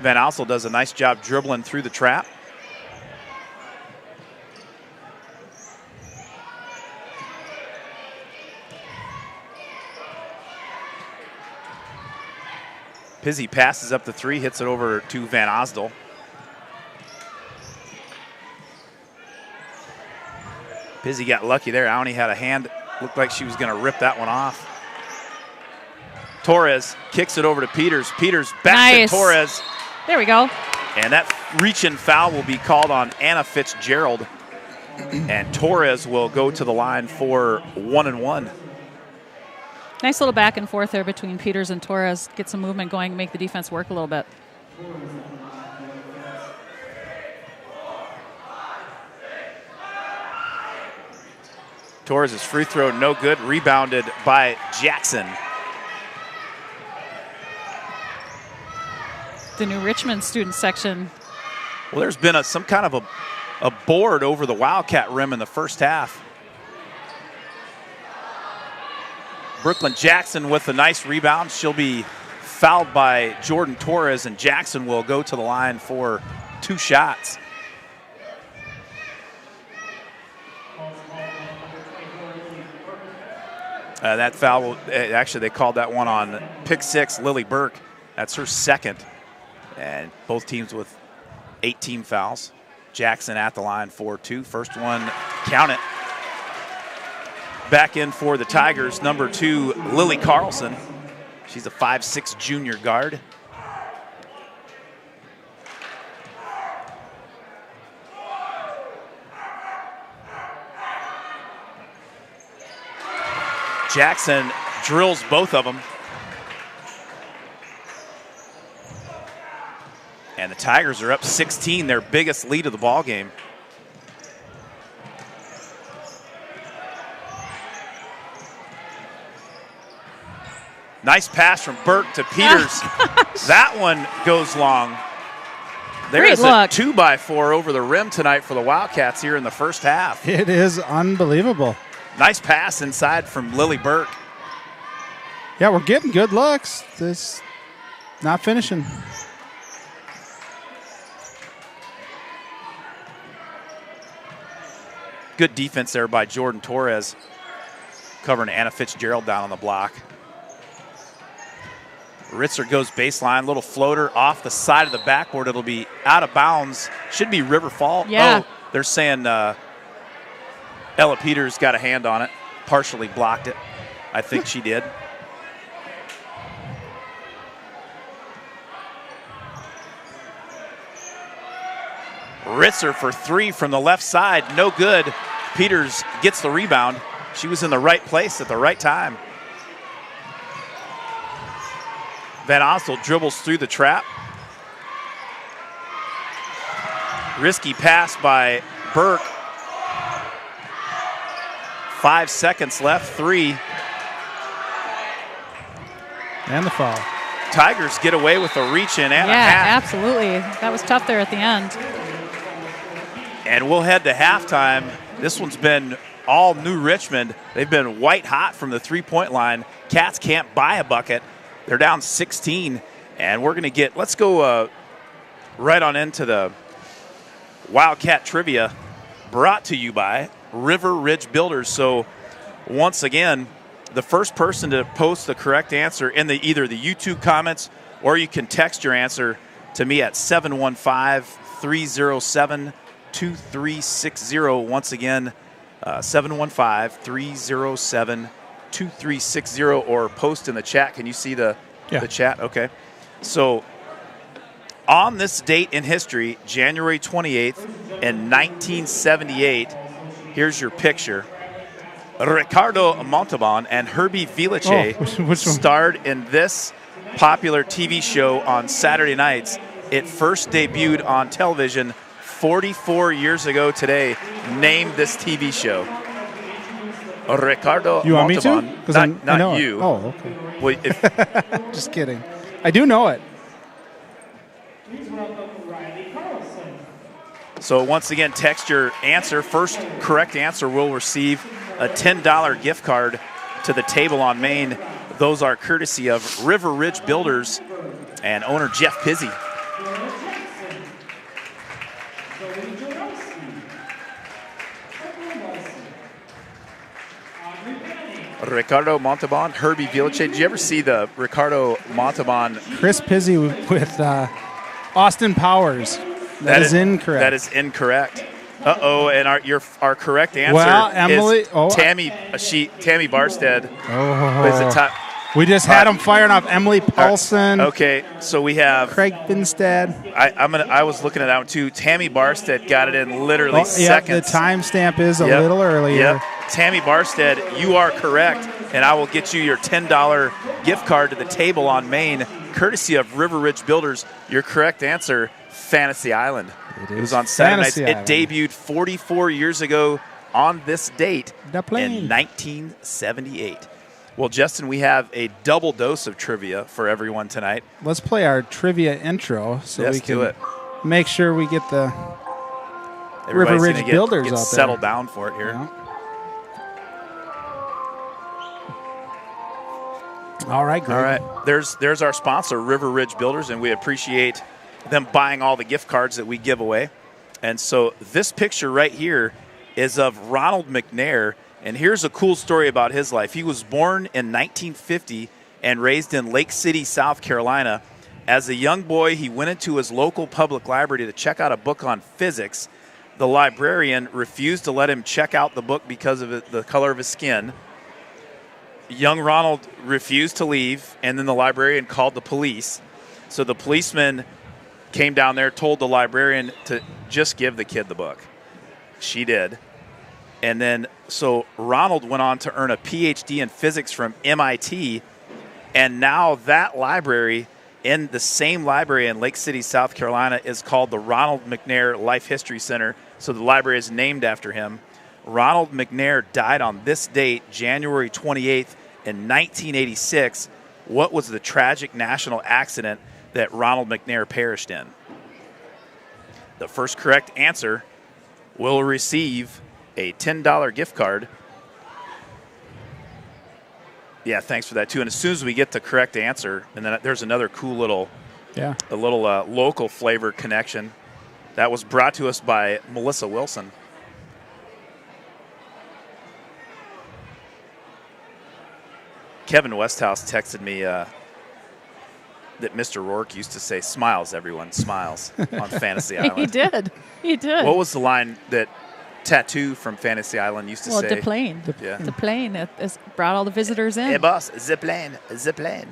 Speaker 1: Van Alsel does a nice job dribbling through the trap. Pizzi passes up the 3, hits it over to Van Osdel. Pizzi got lucky there. Auntie had a hand, looked like she was going to rip that one off. Torres kicks it over to Peters. Peters back to Torres.
Speaker 3: There we go.
Speaker 1: And that reach-in foul will be called on Anna Fitzgerald. And Torres will go to the line for 1-and-1.
Speaker 3: Nice little back and forth there between Peters and Torres. Get some movement going, make the defense work a little bit.
Speaker 1: Torres' free throw no good, rebounded by Jackson.
Speaker 3: The new Richmond student section.
Speaker 1: Well, there's been some kind of a board over the Wildcat rim in the first half. Brooklyn Jackson with a nice rebound. She'll be fouled by Jordan Torres, and Jackson will go to the line for 2 shots. That foul, actually they called that one on pick 6, Lily Burke. That's her second. And both teams with 18 fouls. Jackson at the line for 2. First one, count it. Back in for the Tigers, number 2, Lily Carlson. She's a 5'6" junior guard. Jackson drills both of them. And the Tigers are up 16, their biggest lead of the ball game. Nice pass from Burke to Peters. That one goes long. There is a 2x4 over the rim tonight for the Wildcats here in the first half.
Speaker 2: It is unbelievable.
Speaker 1: Nice pass inside from Lily Burke.
Speaker 2: Yeah, we're getting good looks. This not finishing.
Speaker 1: Good defense there by Jordan Torres, covering Anna Fitzgerald down on the block. Ritzer goes baseline, little floater off the side of the backboard. It'll be out of bounds. Should be River Falls.
Speaker 3: Yeah.
Speaker 1: Oh, they're saying Ella Peters got a hand on it, partially blocked it. I think she did. Ritzer for 3 from the left side, no good. Peters gets the rebound. She was in the right place at the right time. Van Ostel dribbles through the trap. Risky pass by Burke. 5 seconds left, 3.
Speaker 2: And the foul.
Speaker 1: Tigers get away with a reach in and a
Speaker 3: Yeah,
Speaker 1: half.
Speaker 3: absolutely. That was tough there at the end.
Speaker 1: And we'll head to halftime. This one's been all New Richmond. They've been white hot from the three-point line. Cats can't buy a bucket. They're down 16, and we're going to let's go right on into the Wildcat Trivia, brought to you by River Ridge Builders. So once again, the first person to post the correct answer in either the YouTube comments, or you can text your answer to me at 715-307-2360. Once again, 715-307-2360, or post in the chat. Can you see the chat? Okay. So on this date in history, January 28th in 1978, here's your picture. Ricardo Montalban and Herbie Villache starred in this popular TV show on Saturday nights. It first debuted on television 44 years ago today. Name this TV show. Ricardo
Speaker 2: You want
Speaker 1: Montalban.
Speaker 2: me to? Because
Speaker 1: Not you.
Speaker 2: Oh, okay.
Speaker 1: Well,
Speaker 2: Just kidding. I do know it.
Speaker 1: So once again, text your answer. First correct answer will receive a $10 gift card to the Table on Main. Those are courtesy of River Ridge Builders and owner Jeff Pizzi. Ricardo Montalban, Herbie Villache. Did you ever see the Ricardo Montalban?
Speaker 2: Chris Pizzi with Austin Powers. That is incorrect.
Speaker 1: That is incorrect. Uh-oh, and our correct answer
Speaker 2: Emily,
Speaker 1: is Tammy Barstead. Is the top.
Speaker 2: We just had them firing off Emily Paulson.
Speaker 1: Okay, so we have
Speaker 2: Craig Finstead.
Speaker 1: I was looking at that one too. Tammy Barstead got it in literally seconds.
Speaker 2: The timestamp is a little earlier.
Speaker 1: Yep. Tammy Barstead, you are correct, and I will get you your $10 gift card to the Table on Main, courtesy of River Ridge Builders. Your correct answer, Fantasy Island. It was on Saturday nights. It debuted 44 years ago on this date in 1978. Well, Justin, we have a double dose of trivia for everyone tonight.
Speaker 2: Let's play our trivia intro so we can make sure we get the River Ridge Builders out there.
Speaker 1: Settle down for it here.
Speaker 2: Yeah. All right, Greg.
Speaker 1: All right. There's our sponsor, River Ridge Builders, and we appreciate them buying all the gift cards that we give away. And so this picture right here is of Ronald McNair. And here's a cool story about his life. He was born in 1950 and raised in Lake City, South Carolina. As a young boy, he went into his local public library to check out a book on physics. The librarian refused to let him check out the book because of the color of his skin. Young Ronald refused to leave, and then the librarian called the police. So the policeman came down there, told the librarian to just give the kid the book. She did. And then, so Ronald went on to earn a PhD in physics from MIT, and now that library, in the same library in Lake City, South Carolina, is called the Ronald McNair Life History Center. So the library is named after him. Ronald McNair died on this date, January 28th, in 1986. What was the tragic national accident that Ronald McNair perished in? The first correct answer will receive a $10 gift card. Yeah, thanks for that too. And as soon as we get the correct answer, and then there's another cool little, local flavor connection that was brought to us by Melissa Wilson. Kevin Westhouse texted me that Mr. Rourke used to say, "Smiles, everyone, smiles," on Fantasy Island.
Speaker 3: He did. He did.
Speaker 1: What was the line that Tattoo from Fantasy Island used to say?
Speaker 3: the plane.
Speaker 1: Yeah.
Speaker 3: The plane has brought all the visitors in.
Speaker 1: Hey, boss, zip plane, zip plane.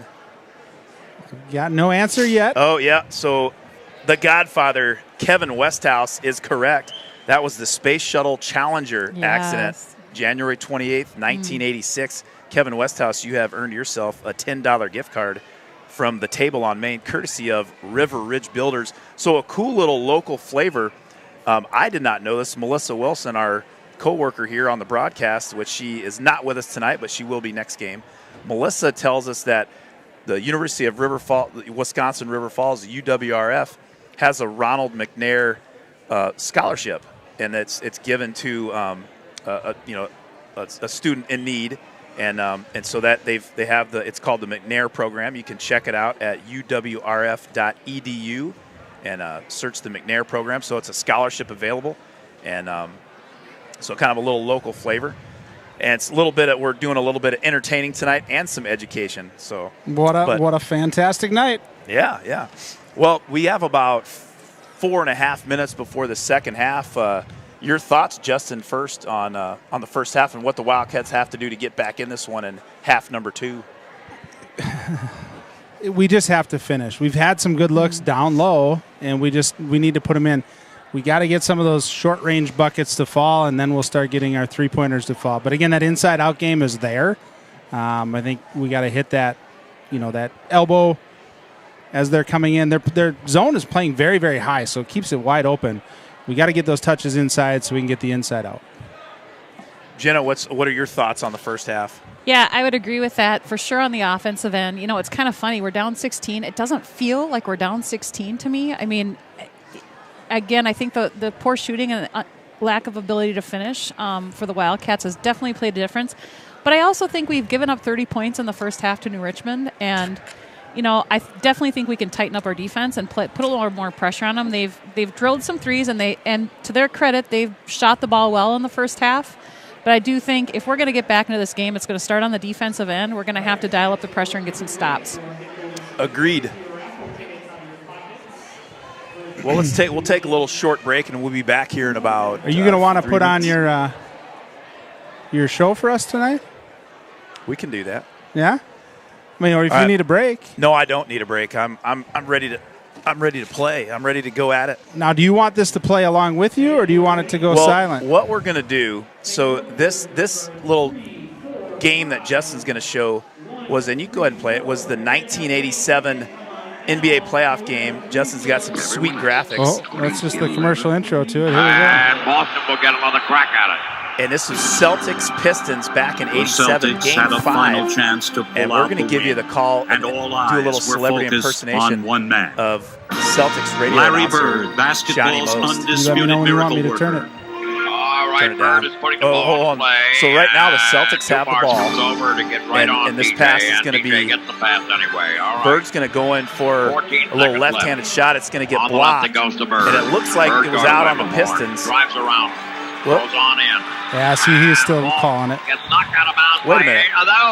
Speaker 2: Got no answer yet.
Speaker 1: Oh, yeah. So the Godfather, Kevin Westhouse, is correct. That was the Space Shuttle Challenger accident, January 28th, 1986. Kevin Westhouse, you have earned yourself a $10 gift card from the Table on Main, courtesy of River Ridge Builders. So a cool little local flavor. I did not know this. Melissa Wilson, our co-worker here on the broadcast, which she is not with us tonight, but she will be next game. Melissa tells us that the University of Wisconsin River Falls, UWRF, has a Ronald McNair scholarship, and it's given to a student in need, and so that they have it's called the McNair program. You can check it out at uwrf.edu and search the McNair program. So it's a scholarship available, and so kind of a little local flavor. And it's we're doing a little bit of entertaining tonight and some education. So
Speaker 2: what a fantastic night.
Speaker 1: Yeah. Well, we have about 4.5 minutes before the second half. Your thoughts, Justin, first on the first half and what the Wildcats have to do to get back in this one in half number 2.
Speaker 2: We just have to finish. We've had some good looks down low, and we need to put them in. We got to get some of those short-range buckets to fall, and then we'll start getting our three-pointers to fall. But again, that inside-out game is there. I think we got to hit that, that elbow as they're coming in. Their zone is playing very, very high, so it keeps it wide open. We got to get those touches inside so we can get the inside out.
Speaker 1: Jenna, what are your thoughts on the first half?
Speaker 3: Yeah, I would agree with that for sure on the offensive end. It's kind of funny. We're down 16. It doesn't feel like we're down 16 to me. I mean, again, I think the poor shooting and lack of ability to finish for the Wildcats has definitely played a difference. But I also think we've given up 30 points in the first half to New Richmond. And, I definitely think we can tighten up our defense and put a little more pressure on them. They've drilled some threes, and to their credit, they've shot the ball well in the first half. But I do think if we're going to get back into this game, it's going to start on the defensive end. We're going to have to dial up the pressure and get some stops.
Speaker 1: Agreed. Well, we'll take a little short break, and we'll be back here in about.
Speaker 2: Are you going to want to put
Speaker 1: minutes.
Speaker 2: on your show for us tonight?
Speaker 1: We can do that.
Speaker 2: Yeah. I mean, or if you need a break.
Speaker 1: No, I don't need a break. I'm ready to play. I'm ready to go at it.
Speaker 2: Now, do you want this to play along with you, or do you want it to go silent?
Speaker 1: What we're going to do, so this little game that Justin's going to show was, and you go ahead and play it, was the 1987 NBA playoff game. Justin's got some sweet graphics.
Speaker 2: Oh, that's just the commercial intro to it. Here we go.
Speaker 6: And Boston will get another crack at it.
Speaker 1: And this was Celtics-Pistons back in '87, Game 5.
Speaker 6: Final chance to pull
Speaker 1: and we're going to give you the call and do
Speaker 6: all
Speaker 1: a little celebrity impersonation of Celtics radio
Speaker 6: Larry
Speaker 1: announcer
Speaker 6: Bird, basketball's
Speaker 1: Johnny Most.
Speaker 2: Let me know
Speaker 6: undisputed
Speaker 2: when you want me
Speaker 6: miracle
Speaker 2: to turn
Speaker 6: worker.
Speaker 2: it.
Speaker 6: All right,
Speaker 1: Turn it
Speaker 6: Bird
Speaker 1: down.
Speaker 6: is putting the ball
Speaker 1: hold on.
Speaker 6: in play.
Speaker 1: So right now the Celtics have the ball.
Speaker 6: Over to get right on
Speaker 1: And this
Speaker 6: DJ,
Speaker 1: pass is going to
Speaker 6: DJ
Speaker 1: be
Speaker 6: gets the pass anyway. All right.
Speaker 1: Bird's going to go in for
Speaker 6: 14
Speaker 1: a little
Speaker 6: seconds
Speaker 1: left-handed shot. It's going to get
Speaker 6: on the left,
Speaker 1: blocked.
Speaker 6: it goes to Bird.
Speaker 1: And it looks like
Speaker 6: Bird
Speaker 1: it was
Speaker 6: goes
Speaker 1: out
Speaker 6: away
Speaker 1: on the
Speaker 6: from Horn.
Speaker 1: Pistons.
Speaker 6: Drives around.
Speaker 1: Whoop.
Speaker 6: Goes on in.
Speaker 2: Yeah, see, he's still calling it.
Speaker 6: Gets knocked out of bounds.
Speaker 1: Wait a minute.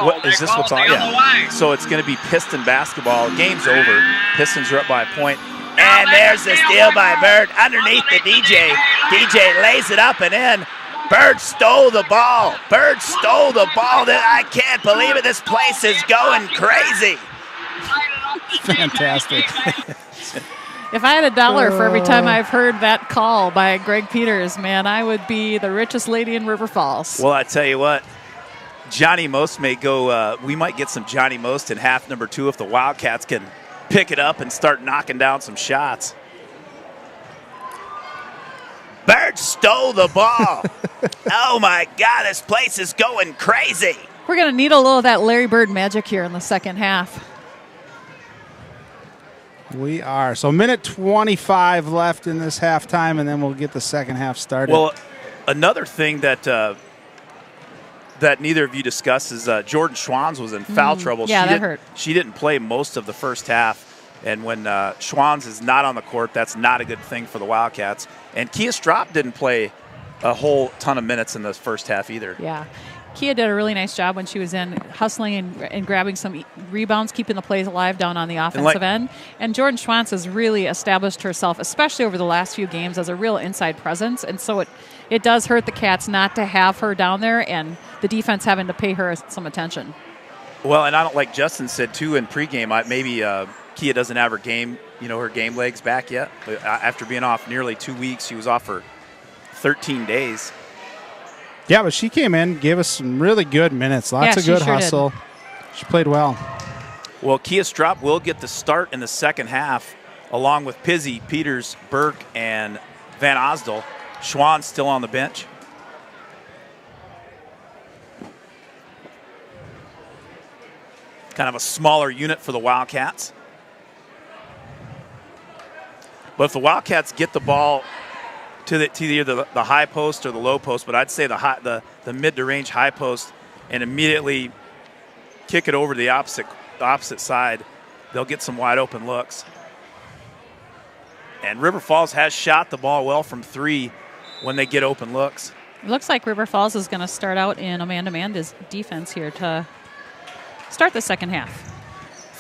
Speaker 1: What, is this
Speaker 6: call
Speaker 1: what's
Speaker 6: it
Speaker 1: on?
Speaker 6: the other
Speaker 1: Yeah.
Speaker 6: way.
Speaker 1: So it's going to be Piston basketball. Game's over. Pistons are up by a point. And there's the steal by Bird underneath the DJ. DJ lays it up and in. Bird stole the ball. Bird stole the ball. I can't believe it. This place is going crazy.
Speaker 2: Fantastic.
Speaker 3: If I had $1 for every time I've heard that call by Greg Peters, man, I would be the richest lady in River Falls.
Speaker 1: Well, I tell you what, Johnny Most may go. We might get some Johnny Most in half number 2 if the Wildcats can pick it up and start knocking down some shots. Bird stole the ball. Oh, my God, this place is going crazy.
Speaker 3: We're going to need a little of that Larry Bird magic here in the second half.
Speaker 2: We are. So minute 25 left in this halftime, and then we'll get the second half started.
Speaker 1: Well, another thing that neither of you discussed is Jordan Schwanz was in foul trouble.
Speaker 3: Yeah, that hurt.
Speaker 1: She didn't play most of the first half. And when Schwanz is not on the court, that's not a good thing for the Wildcats. And Kia Strop didn't play a whole ton of minutes in the first half either.
Speaker 3: Yeah. Kia did a really nice job when she was in, hustling and grabbing some rebounds, keeping the plays alive down on the offensive end. And Jordan Schwantz has really established herself, especially over the last few games, as a real inside presence. And so it does hurt the Cats not to have her down there and the defense having to pay her some attention.
Speaker 1: Well, and I don't, like Justin said too in pregame, maybe Kia doesn't have her game legs back yet. After being off nearly 2 weeks, she was off for 13 days.
Speaker 2: Yeah, but she came in, gave us some really good minutes. Lots of good hustle. Did. She played well.
Speaker 1: Well, Kia Strop will get the start in the second half, along with Pizzi, Peters, Burke, and Van Osdel. Schwann still on the bench. Kind of a smaller unit for the Wildcats. But if the Wildcats get the ball to either the high post or the low post, but I'd say the mid to range high post, and immediately kick it over to the opposite side, they'll get some wide open looks. And River Falls has shot the ball well from 3 when they get open looks.
Speaker 3: It looks like River Falls is going to start out in Amanda Manda's defense here to start the second half.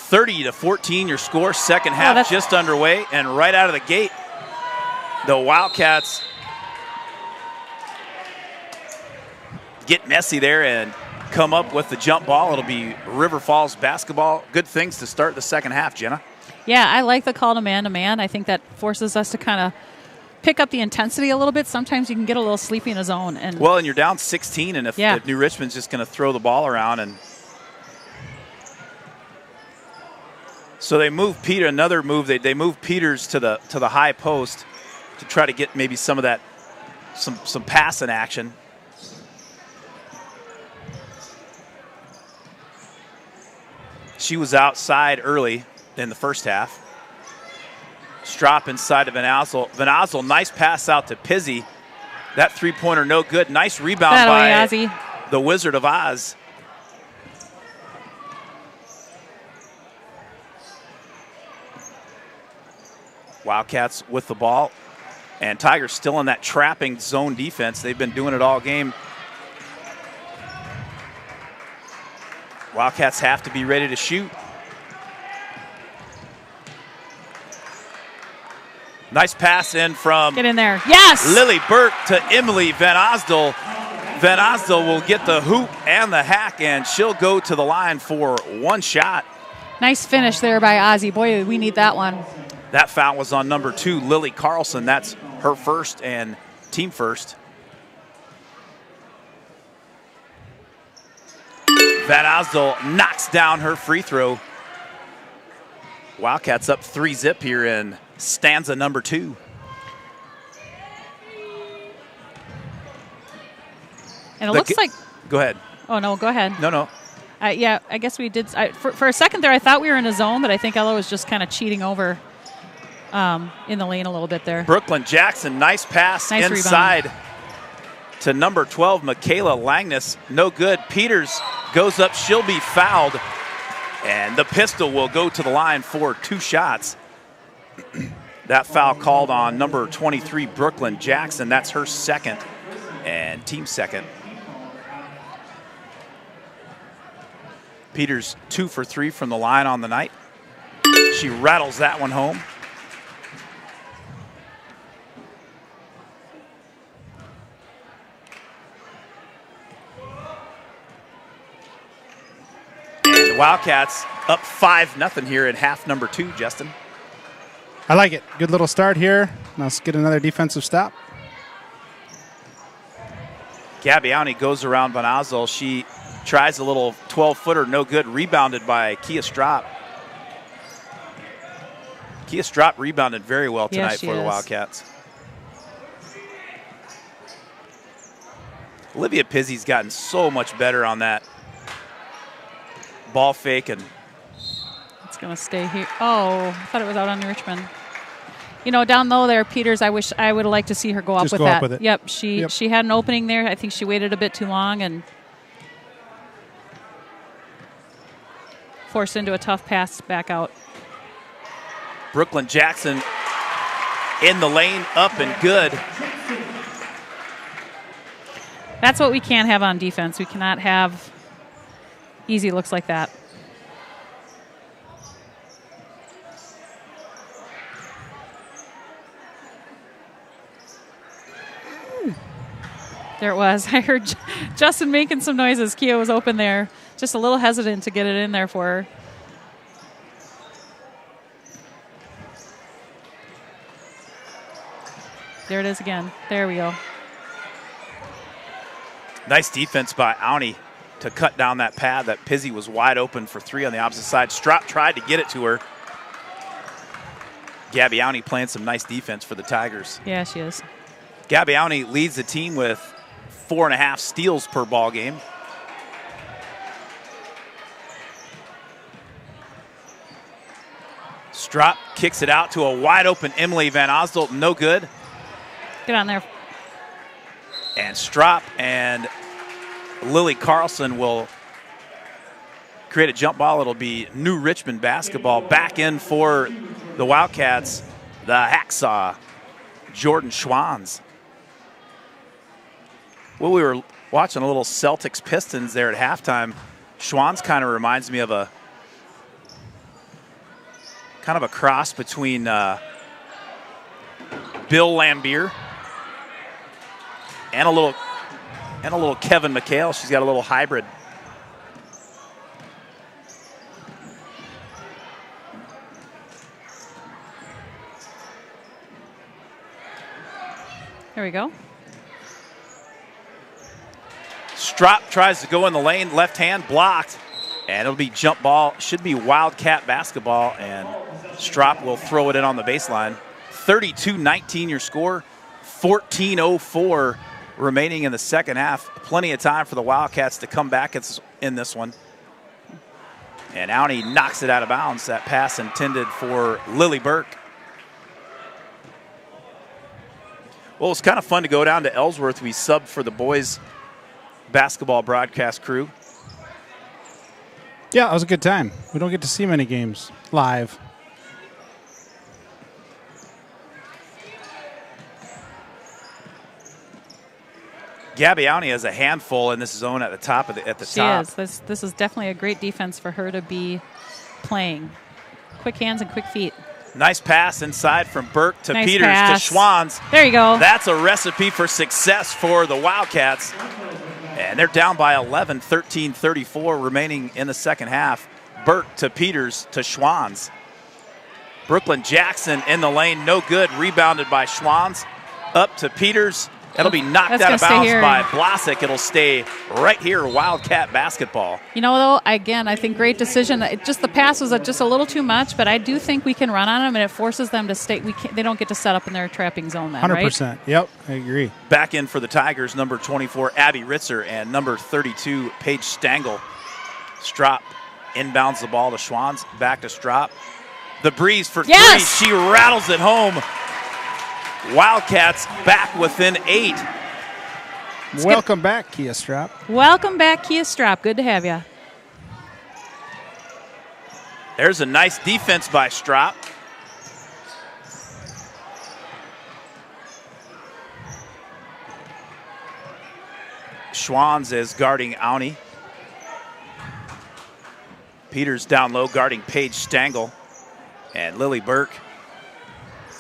Speaker 1: 30-14 your score, second half just underway, and right out of the gate, the Wildcats get messy there and come up with the jump ball. It'll be River Falls basketball. Good things to start the second half, Jenna.
Speaker 3: Yeah, I like the call to man-to-man. I think that forces us to kind of pick up the intensity a little bit. Sometimes you can get a little sleepy in a zone. And
Speaker 1: you're down 16, and if New Richmond's just going to throw the ball around, and so they move Peter. Another move, they move Peters to the high post to try to get maybe some of that, some passing action. She was outside early in the first half. Strop inside to Van Osdel. Van Osdel, nice pass out to Pizzi. That three-pointer no good. Nice rebound by the Wizard of Oz. Wildcats with the ball. And Tigers still in that trapping zone defense. They've been doing it all game. Wildcats have to be ready to shoot. Nice pass in from
Speaker 3: Get in there. Yes!
Speaker 1: Lily Burke to Emily Van Osdel. Van Osdel will get the hoop and the hack, and she'll go to the line for one shot.
Speaker 3: Nice finish there by Ozzy. Boy, we need that one.
Speaker 1: That foul was on number 2, Lily Carlson. That's her first and team first. Van Osdel knocks down her free throw. Wildcats up 3-zip here in stanza number 2.
Speaker 3: And it looks like...
Speaker 1: Go ahead.
Speaker 3: Oh, no, go ahead.
Speaker 1: No.
Speaker 3: Yeah, I guess we did... For a second there, I thought we were in a zone, but I think Ella was just kind of cheating over in the lane a little bit there.
Speaker 1: Brooklyn Jackson, nice pass inside to number 12, Michaela Langness. No good. Peters goes up. She'll be fouled. And the pistol will go to the line for 2 shots. That foul called on number 23, Brooklyn Jackson. That's her second and team second. Peters 2 for 3 from the line on the night. She rattles that one home. And the Wildcats up 5-0 here in half number 2, Justin.
Speaker 2: I like it. Good little start here. Let's get another defensive stop.
Speaker 1: Gabbiani goes around Van Osdel. She tries a little 12-footer, no good. Rebounded by Kia Strop. Kia Strop rebounded very well tonight for the Wildcats. Olivia Pizzi's gotten so much better on that ball fake, and
Speaker 3: it's going to stay here. Oh, I thought it was out on Richmond. You know, down low there, Peters, I would have liked to see her go up with that.
Speaker 2: Up with it.
Speaker 3: Yep, she had an opening there. I think she waited a bit too long and forced into a tough pass back out.
Speaker 1: Brooklyn Jackson in the lane, up and good.
Speaker 3: That's what we can't have on defense. We cannot have easy looks like that. There it was. I heard Justin making some noises. Kia was open there. Just a little hesitant to get it in there for her. There it is again. There we go.
Speaker 1: Nice defense by Auni to cut down that pad. That Pizzi was wide open for 3 on the opposite side. Strop tried to get it to her. Gabby Auni playing some nice defense for the Tigers.
Speaker 3: Yeah, she is.
Speaker 1: Gabby Auni leads the team with 4.5 steals per ball game. Strop kicks it out to a wide open Emily Van Osdoldt. No good.
Speaker 3: Get on there.
Speaker 1: And Strop and Lily Carlson will create a jump ball. It'll be New Richmond basketball. Back in for the Wildcats, the hacksaw, Jordan Schwanz. Well, we were watching a little Celtics Pistons there at halftime. Schwanz kind of reminds me of a cross between Bill Lambier and a little Kevin McHale. She's got a little hybrid.
Speaker 3: There we go.
Speaker 1: Strop tries to go in the lane, left hand blocked, and it'll be jump ball. Should be Wildcat basketball, and Strop will throw it in on the baseline. 32-19 your score, 14:04 remaining in the second half. Plenty of time for the Wildcats to come back in this one. And Auni knocks it out of bounds. That pass intended for Lily Burke. Well, it's kind of fun to go down to Ellsworth. We subbed for the boys basketball broadcast crew.
Speaker 2: Yeah, it was a good time. We don't get to see many games live.
Speaker 1: Gabby Auni has a handful in this zone at the top of the top.
Speaker 3: She is. This is definitely a great defense for her to be playing. Quick hands and quick feet.
Speaker 1: Nice pass inside from Burke to
Speaker 3: Nice
Speaker 1: Peters
Speaker 3: pass.
Speaker 1: to Schwanz.
Speaker 3: There you go.
Speaker 1: That's a recipe for success for the Wildcats. And they're down by 11, 13-34 remaining in the second half. Burke to Peters to Schwanz. Brooklyn Jackson in the lane, no good. Rebounded by Schwanz. Up to Peters. That'll be knocked out of bounds by Blasick. It'll stay right here, Wildcat basketball.
Speaker 3: You know, though, again, I think great decision. Just the pass was just a little too much, but I do think we can run on them, and it forces them to stay. They don't get to set up in their trapping zone then,
Speaker 2: 100%.
Speaker 3: Right?
Speaker 2: Yep, I agree.
Speaker 1: Back in for the Tigers, number 24, Abby Ritzer, and number 32, Paige Stangl. Strop inbounds the ball to Schwanz. Back to Strop. The breeze for three. She rattles it home. Wildcats back within 8.
Speaker 2: Welcome back, Kia Strop.
Speaker 3: Welcome back, Kia Strop. Good to have you.
Speaker 1: There's a nice defense by Strop. Schwanz is guarding Auni. Peters down low guarding Paige Stangl. And Lily Burke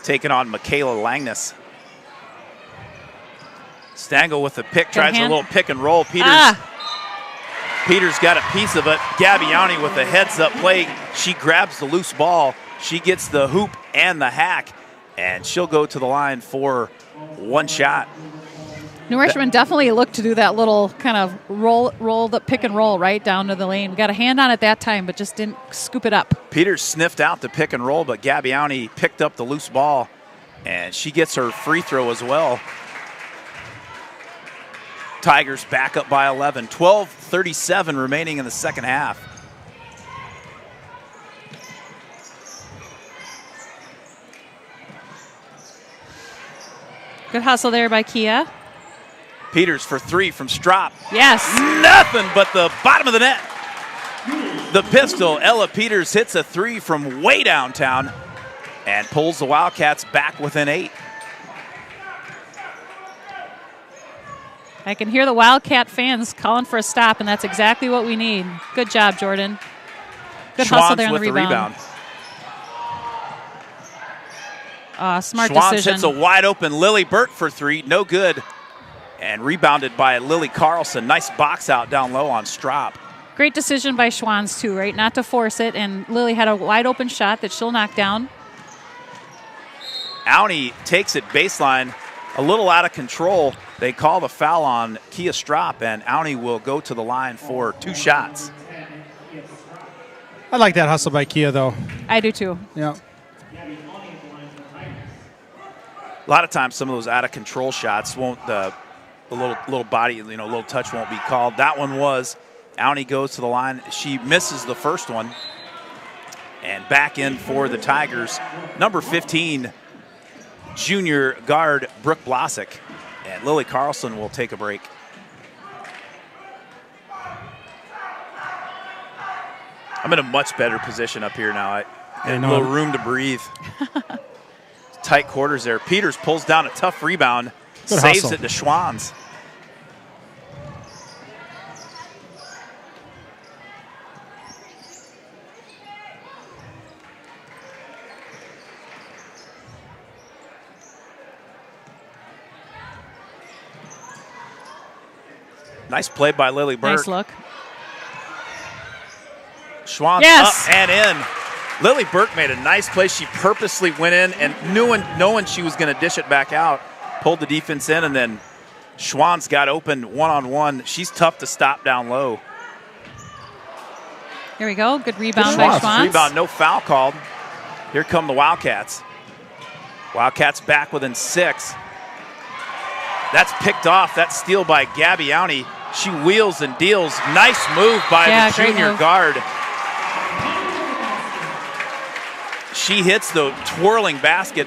Speaker 1: taking on Michaela Langness. Stangl with the pick, tries a little pick and roll. Peters got a piece of it. Gabby Auni with a heads-up play. She grabs the loose ball. She gets the hoop and the hack, and she'll go to the line for one shot.
Speaker 3: New Richmond definitely looked to do that little kind of roll the pick and roll right down to the lane. We got a hand on it that time, but just didn't scoop it up.
Speaker 1: Peters sniffed out the pick and roll, but Gabby Auni picked up the loose ball, and she gets her free throw as well. Tigers back up by 11. 12:37 remaining in the second half.
Speaker 3: Good hustle there by Kia.
Speaker 1: Peters for three from Strop.
Speaker 3: Yes.
Speaker 1: Nothing but the bottom of the net. The pistol, Ella Peters hits a three from way downtown and pulls the Wildcats back within 8.
Speaker 3: I can hear the Wildcat fans calling for a stop, and that's exactly what we need. Good job, Jordan. Good hustle there on the rebound. Smart
Speaker 1: Schwanz
Speaker 3: decision.
Speaker 1: hits a wide open Lily Burke for three. No good. And rebounded by Lily Carlson. Nice box out down low on Strop.
Speaker 3: Great decision by Schwanz, too, right? Not to force it. And Lily had a wide open shot that she'll knock down.
Speaker 1: Auntie takes it baseline, a little out of control. They call the foul on Kia Strop, and Auntie will go to the line for 2 shots.
Speaker 2: I like that hustle by Kia, though.
Speaker 3: I do, too.
Speaker 2: Yeah.
Speaker 1: A lot of times, some of those out of control shots won't the little body, little touch won't be called. That one was. Auntie goes to the line. She misses the first one, and back in for the Tigers, number 15, junior guard Brooke Blasick, and Lily Carlson will take a break. I'm in a much better position up here now. I have a little room to breathe. Tight quarters there. Peters pulls down a tough rebound,
Speaker 2: Good
Speaker 1: saves
Speaker 2: hustle.
Speaker 1: it to Schwanz. Nice play by Lily Burke.
Speaker 3: Nice look.
Speaker 1: Schwanz
Speaker 3: Yes.
Speaker 1: up and in. Lily Burke made a nice play. She purposely went in and knowing she was going to dish it back out, pulled the defense in, and then Schwanz got open one-on-one. She's tough to stop down low.
Speaker 3: Here we go. Good rebound by Schwanz.
Speaker 1: Rebound, no foul called. Here come the Wildcats. Wildcats back within 6. That's picked off. That steal by Gabby Auntie. She wheels and deals. Nice move by the
Speaker 3: great
Speaker 1: junior
Speaker 3: move.
Speaker 1: guard. She hits the twirling basket,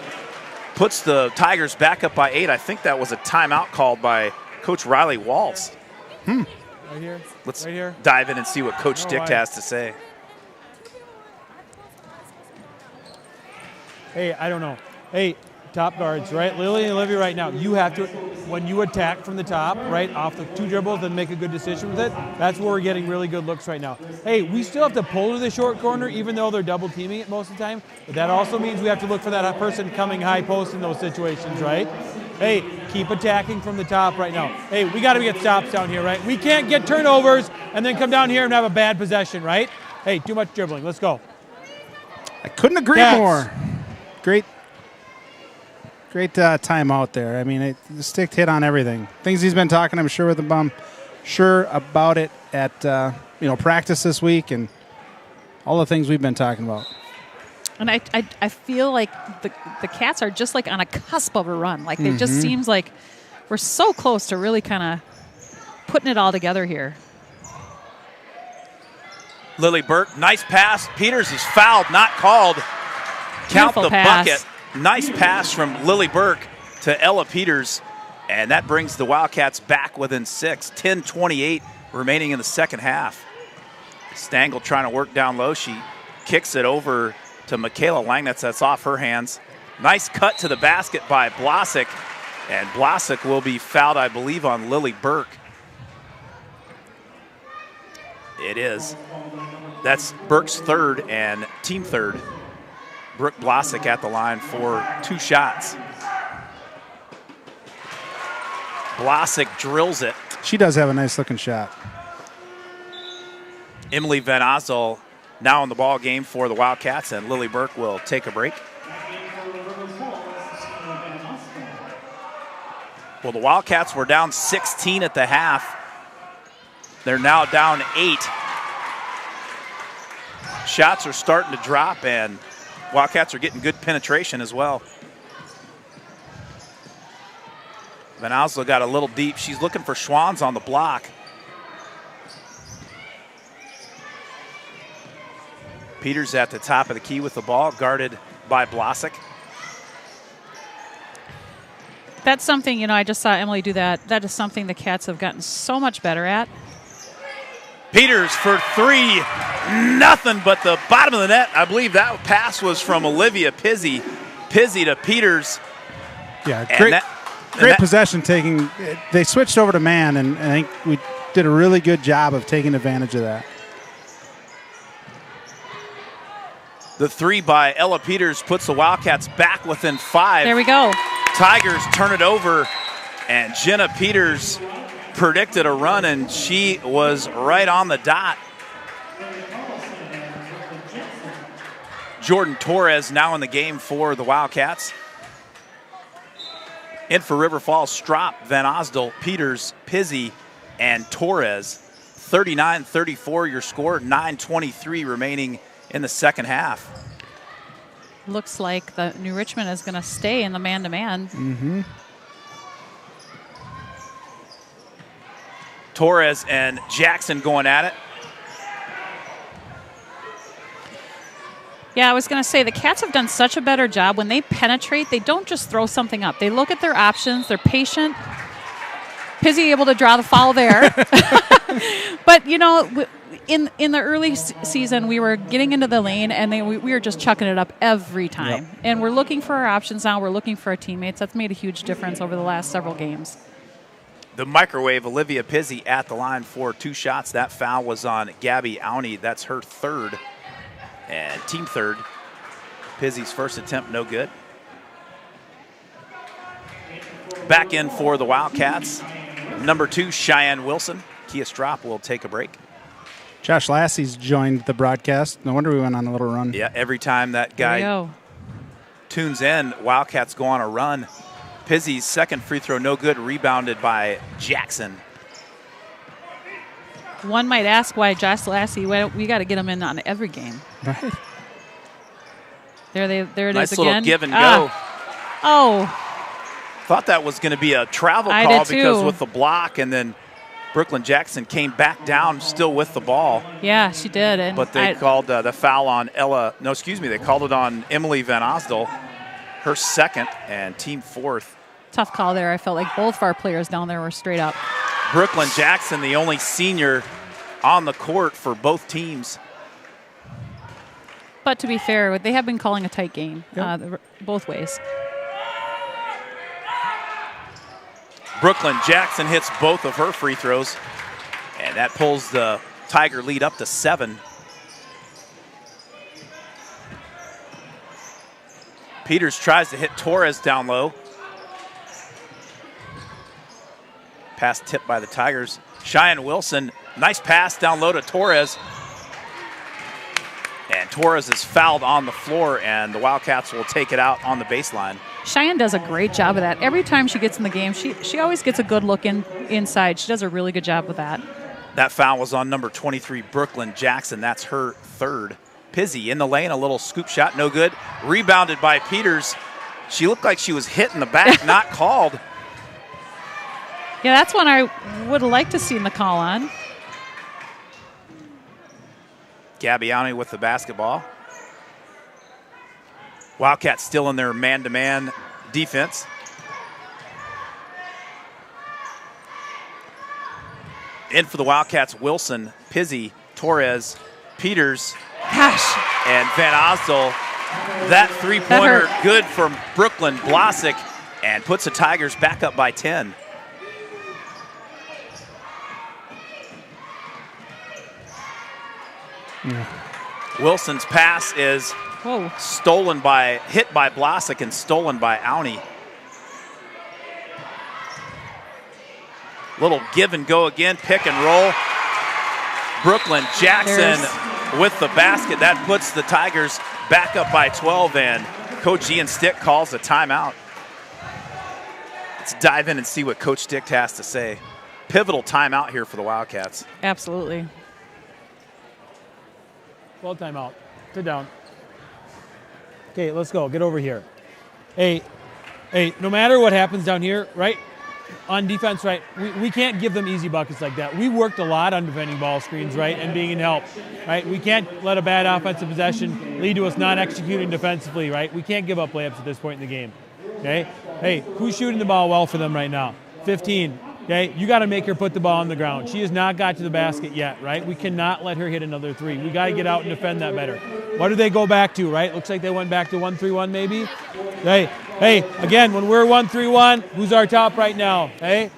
Speaker 1: puts the Tigers back up by 8. I think that was a timeout called by Coach Riley Waltz.
Speaker 7: Right here.
Speaker 1: Let's
Speaker 7: Right here.
Speaker 1: dive in and see what Coach
Speaker 7: No,
Speaker 1: Dick
Speaker 7: why?
Speaker 1: has to say.
Speaker 7: Hey, I don't know. Hey, top guards, right? Lily and Olivia right now, you have to, when you attack from the top, right, off the 2 dribbles and make a good decision with it, that's where we're getting really good looks right now. Hey, we still have to pull to the short corner, even though they're double teaming it most of the time, but that also means we have to look for that person coming high post in those situations, right? Hey, keep attacking from the top right now. Hey, we got to get stops down here, right? We can't get turnovers and then come down here and have a bad possession, right? Hey, too much dribbling. Let's go.
Speaker 2: I couldn't agree
Speaker 7: Cats.
Speaker 2: more. Great timeout there. I mean, the stick hit on everything. Things he's been talking, I'm sure, with the bum. Sure about it at practice this week and all the things we've been talking about.
Speaker 3: And I feel like the Cats are just like on a cusp of a run. Like it just seems like we're so close to really kind of putting it all together here.
Speaker 1: Lily Burke, nice pass. Peters is fouled, not called. Count
Speaker 3: Beautiful
Speaker 1: the
Speaker 3: pass.
Speaker 1: bucket. Nice pass from Lily Burke to Ella Peters, and that brings the Wildcats back within 6. 10:28 remaining in the second half. Stangl trying to work down low. She kicks it over to Michaela Lang. That's off her hands. Nice cut to the basket by Blasick, and Blasick will be fouled, I believe, on Lily Burke. It is. That's Burke's third and team third. Brooke Blasick at the line for 2 shots. Blasick drills it.
Speaker 2: She does have a nice looking shot.
Speaker 1: Emily Van Ozel now in the ball game for the Wildcats, and Lily Burke will take a break. Well, the Wildcats were down 16 at the half. They're now down 8. Shots are starting to drop, and Wildcats are getting good penetration as well. Van Oslo got a little deep. She's looking for Schwanz on the block. Peters at the top of the key with the ball, guarded by Blasick.
Speaker 3: That's something, I just saw Emily do that. That is something the Cats have gotten so much better at.
Speaker 1: Peters for 3. Nothing but the bottom of the net. I believe that pass was from Olivia Pizzi. Pizzi to Peters.
Speaker 2: Yeah,
Speaker 1: And
Speaker 2: great. Great possession taking. They switched over to man, and I think we did a really good job of taking advantage of that.
Speaker 1: The three by Ella Peters puts the Wildcats back within 5.
Speaker 3: There we go.
Speaker 1: Tigers turn it over, and Jenna Peters predicted a run, and she was right on the dot. Jordan Torres now in the game for the Wildcats. In for River Falls, Strop, Van Osdel, Peters, Pizzi, and Torres. 39-34 your score, 9:23 remaining in the second half.
Speaker 3: Looks like the New Richmond is going to stay in the man-to-man.
Speaker 2: Mm-hmm.
Speaker 1: Torres and Jackson going at it.
Speaker 3: Yeah, I was going to say the Cats have done such a better job. When they penetrate, they don't just throw something up. They look at their options. They're patient. Pizzi able to draw the foul there. But, you know, in the early season, we were getting into the lane, and we were just chucking it up every time.
Speaker 2: Yep.
Speaker 3: And we're looking for our options now. We're looking for our teammates. That's made a huge difference over the last several games.
Speaker 1: The microwave, Olivia Pizzi at the line for 2 shots. That foul was on Gabby Auney. That's her third. And team third. Pizzi's first attempt, no good. Back in for the Wildcats. Number 2, Cheyenne Wilson. Kia Strop will take a break.
Speaker 2: Josh Lassie's joined the broadcast. No wonder we went on a little run.
Speaker 1: Yeah, every time that guy tunes in, Wildcats go on a run. Pizzi's second free throw, no good, rebounded by Jackson.
Speaker 3: One might ask why Josh Lassie, we got to get him in on every game.
Speaker 2: Right.
Speaker 3: There it is again.
Speaker 1: Nice little give and go. Thought that was going to be a travel
Speaker 3: I
Speaker 1: call
Speaker 3: did too.
Speaker 1: because with the block, and then Brooklyn Jackson came back down still with the ball.
Speaker 3: Yeah, she did. And
Speaker 1: but they called the foul on they called it on Emily Van Osdel, her second and team fourth.
Speaker 3: Tough call there. I felt like both of our players down there were straight up.
Speaker 1: Brooklyn Jackson, the only senior on the court for both teams.
Speaker 3: But to be fair, they have been calling a tight game both ways.
Speaker 1: Brooklyn Jackson hits both of her free throws, and that pulls the Tiger lead up to 7. Peters tries to hit Torres down low. Pass tipped by the Tigers. Cheyenne Wilson, nice pass down low to Torres. And Torres is fouled on the floor, and the Wildcats will take it out on the baseline.
Speaker 3: Cheyenne does a great job of that. Every time she gets in the game, she always gets a good look inside. She does a really good job with that.
Speaker 1: That foul was on number 23, Brooklyn Jackson. That's her third. Pizzi in the lane, a little scoop shot, no good. Rebounded by Peters. She looked like she was hit in the back, not called.
Speaker 3: Yeah, that's one I would have liked to see in the call on.
Speaker 1: Gabbiani with the basketball. Wildcats still in their man-to-man defense. In for the Wildcats, Wilson, Pizzi, Torres, Peters, and Van Osdel. That three-pointer good from Brooklyn Blasick and puts the Tigers back up by 10. Wilson's pass is hit by Blasick and stolen by Auney. Little give and go again, pick and roll. Brooklyn Jackson with the basket. That puts the Tigers back up by 12, and Coach Ian Stick calls a timeout. Let's dive in and see what Coach Stick has to say. Pivotal timeout here for the Wildcats.
Speaker 3: Absolutely.
Speaker 7: Well, timeout. Sit down. Okay, let's go. Get over here. Hey, no matter what happens down here, right, on defense, right, we can't give them easy buckets like that. We worked a lot on defending ball screens, right, and being in help, right? We can't let a bad offensive possession lead to us not executing defensively, right? We can't give up layups at this point in the game, okay? Hey, who's shooting the ball well for them right now? 15. Okay, you got to make her put the ball on the ground. She has not got to the basket yet, right? We cannot let her hit another three. We got to get out and defend that better. What do they go back to, right? Looks like they went back to 1-3-1 maybe. Hey, Hey, again, when we're 1-3-1, who's our top right now? Hey,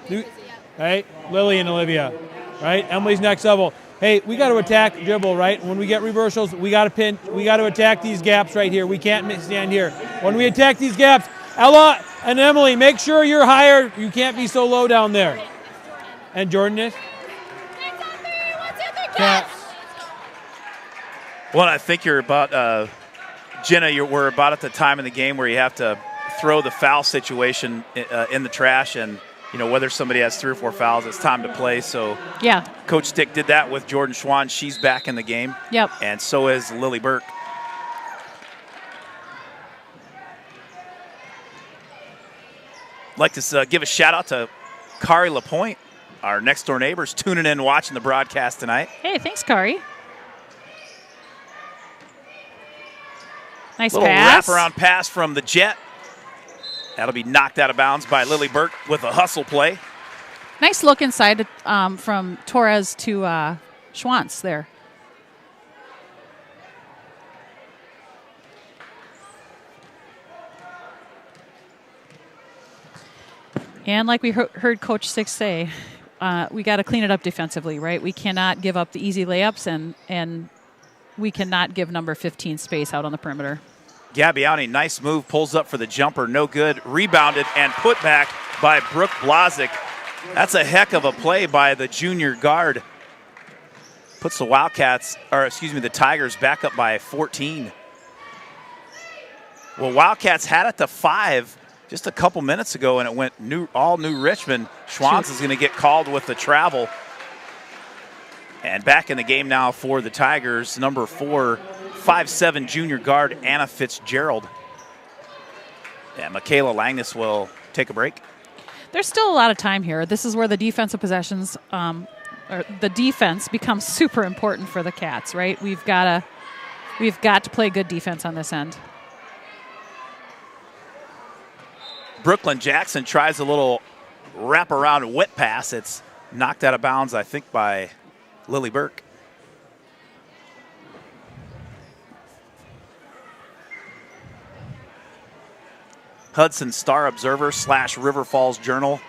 Speaker 7: Lily and Olivia, right? Emily's next level. Hey, we got to attack dribble, right? When we get reversals, we got to pin. We got to attack these gaps right here. We can't stand here. When we attack these gaps, Ella and Emily, make sure you're higher. You can't be so low down there. And Jordan is? Cats.
Speaker 1: Well, I think you're about, Jenna, we're about at the time in the game where you have to throw the foul situation in the trash, and whether somebody has 3 or 4 fouls, it's time to play. So
Speaker 3: Yeah.
Speaker 1: Coach Stick did that with Jordan Schwann. She's back in the game.
Speaker 3: Yep.
Speaker 1: And so is Lily Burke. Like to give a shout out to Kari LaPointe, our next door neighbors, tuning in, watching the broadcast tonight.
Speaker 3: Hey, thanks, Kari. Nice
Speaker 1: Little
Speaker 3: pass.
Speaker 1: wraparound pass from the Jet. That'll be knocked out of bounds by Lily Burke with a hustle play.
Speaker 3: Nice look inside from Torres to Schwantz there. And like we heard Coach Six say, we got to clean it up defensively, right? We cannot give up the easy layups, and we cannot give number 15 space out on the perimeter.
Speaker 1: Gabbiani, nice move, pulls up for the jumper, no good. Rebounded and put back by Brooke Blazik. That's a heck of a play by the junior guard. Puts the the Tigers back up by 14. Well, Wildcats had it to 5 just a couple minutes ago, and it went all new Richmond. Schwanz is going to get called with the travel. And back in the game now for the Tigers, number 4, 5'7" junior guard Anna Fitzgerald. And Michaela Langness will take a break.
Speaker 3: There's still a lot of time here. This is where the defensive possessions, or the defense becomes super important for the Cats, right? We've got to play good defense on this end.
Speaker 1: Brooklyn Jackson tries a little wraparound whip pass. It's knocked out of bounds, I think, by Lily Burke. Hudson Star Observer / River Falls Journal.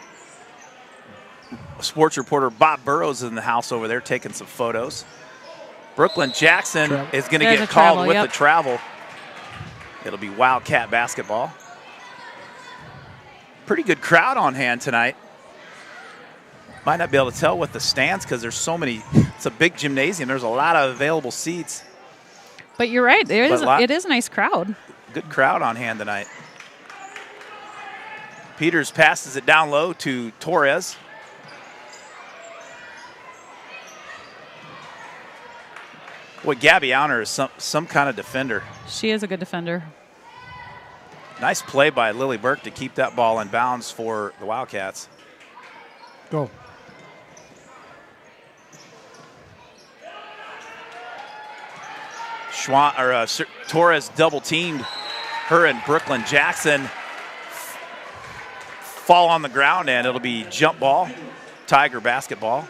Speaker 1: Sports reporter Bob Burrows is in the house over there taking some photos. Brooklyn Jackson is going to get called with the travel. It'll be Wildcat basketball. Pretty good crowd on hand tonight. Might not be able to tell with the stands because there's so many. It's a big gymnasium. There's a lot of available seats.
Speaker 3: But you're right. It is a nice crowd.
Speaker 1: Good crowd on hand tonight. Peters passes it down low to Torres. Boy, Gabby Auner is some kind of defender.
Speaker 3: She is a good defender.
Speaker 1: Nice play by Lily Burke to keep that ball in bounds for the Wildcats.
Speaker 7: Go.
Speaker 1: Torres double teamed her and Brooklyn Jackson. Fall on the ground, and it'll be jump ball, Tiger basketball.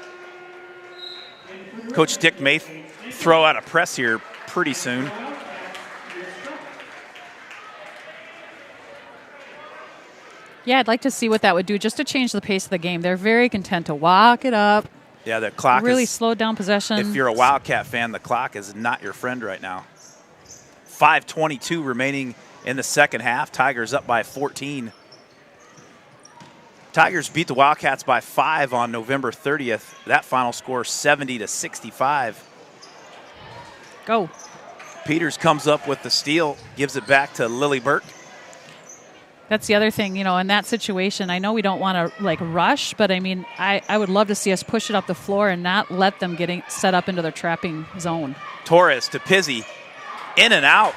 Speaker 1: Coach Dick may throw out a press here pretty soon.
Speaker 3: Yeah, I'd like to see what that would do just to change the pace of the game. They're very content to walk it up.
Speaker 1: Yeah, the clock
Speaker 3: really slowed down possession.
Speaker 1: If you're a Wildcat fan, the clock is not your friend right now. 5:22 remaining in the second half. Tigers up by 14. Tigers beat the Wildcats by 5 on November 30th. That final score 70-65.
Speaker 3: Go.
Speaker 1: Peters comes up with the steal, gives it back to Lily Burke.
Speaker 3: That's the other thing, in that situation, I know we don't want to rush, but I mean, I would love to see us push it up the floor and not let them get set up into their trapping zone.
Speaker 1: Torres to Pizzi, in and out.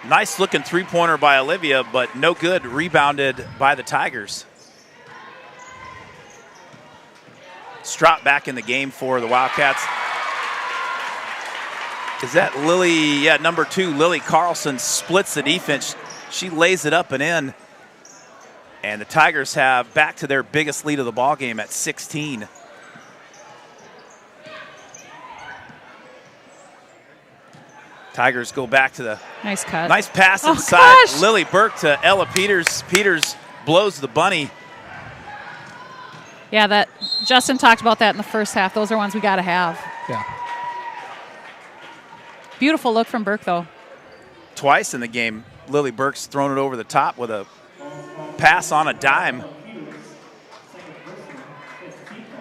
Speaker 1: Nice looking three-pointer by Olivia, but no good, rebounded by the Tigers. Strop back in the game for the Wildcats. Is that Lily? Yeah, number 2, Lily Carlson splits the defense. She lays it up and in. And the Tigers have back to their biggest lead of the ball game at 16. Tigers go back to the
Speaker 3: Nice cut.
Speaker 1: nice pass
Speaker 3: Oh,
Speaker 1: inside.
Speaker 3: gosh.
Speaker 1: Lily Burke to Ella Peters. Peters blows the bunny.
Speaker 3: Yeah, that Justin talked about that in the first half. Those are ones we got to have.
Speaker 2: Yeah.
Speaker 3: Beautiful look from Burke, though.
Speaker 1: Twice in the game, Lily Burke's thrown it over the top with a pass on a dime.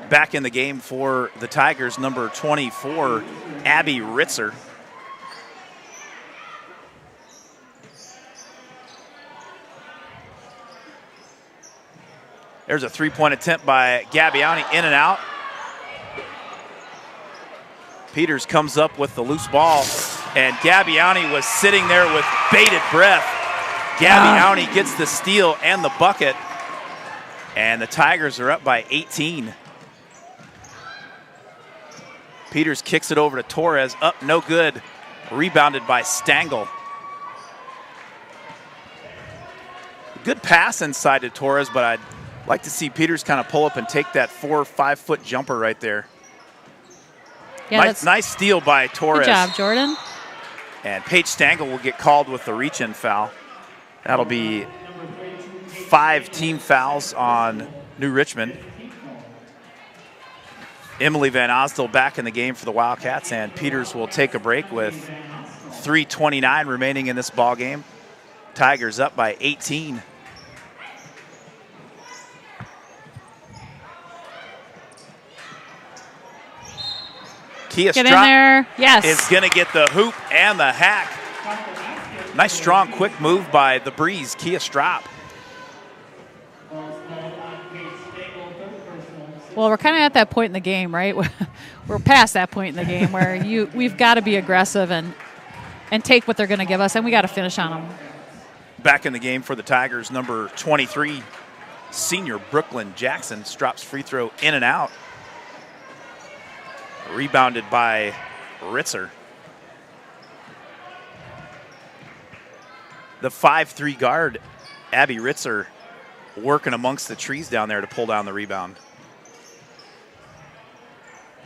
Speaker 1: Back in the game for the Tigers, number 24, Abby Ritzer. There's a three-point attempt by Gabbiani, in and out. Peters comes up with the loose ball, and Gabbiani was sitting there with bated breath. Gabbiani gets the steal and the bucket, and the Tigers are up by 18. Peters kicks it over to Torres, up no good, rebounded by Stangl. Good pass inside to Torres, but I'd like to see Peters kind of pull up and take that 4 or 5 foot jumper right there.
Speaker 3: Yeah,
Speaker 1: Nice steal by Torres.
Speaker 3: Good job, Jordan.
Speaker 1: And Paige Stangl will get called with the reach-in foul. That'll be 5 team fouls on New Richmond. Emily Van Osdel back in the game for the Wildcats, and Peters will take a break with 3:29 remaining in this ball game. Tigers up by 18. Kia
Speaker 3: Get in
Speaker 1: Strop
Speaker 3: there. Yes.
Speaker 1: is going to get the hoop and the hack. Nice, strong, quick move by the Breeze, Kia Strop.
Speaker 3: Well, we're kind of at that point in the game, right? We're past that point in the game where we've got to be aggressive and take what they're going to give us, and we got to finish on them.
Speaker 1: Back in the game for the Tigers, number 23, senior Brooklyn Jackson, drops free throw in and out. Rebounded by Ritzer. The 5'3" guard, Abby Ritzer, working amongst the trees down there to pull down the rebound.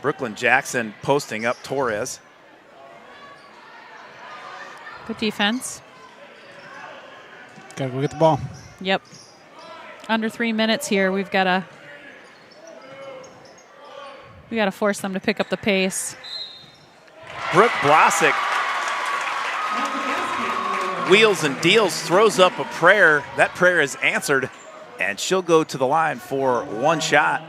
Speaker 1: Brooklyn Jackson posting up Torres.
Speaker 3: Good defense.
Speaker 2: Gotta go get the ball.
Speaker 3: Yep. Under 3 minutes here. We got to force them to pick up the pace.
Speaker 1: Brooke Blasick wheels and deals, throws up a prayer. That prayer is answered, and she'll go to the line for one shot.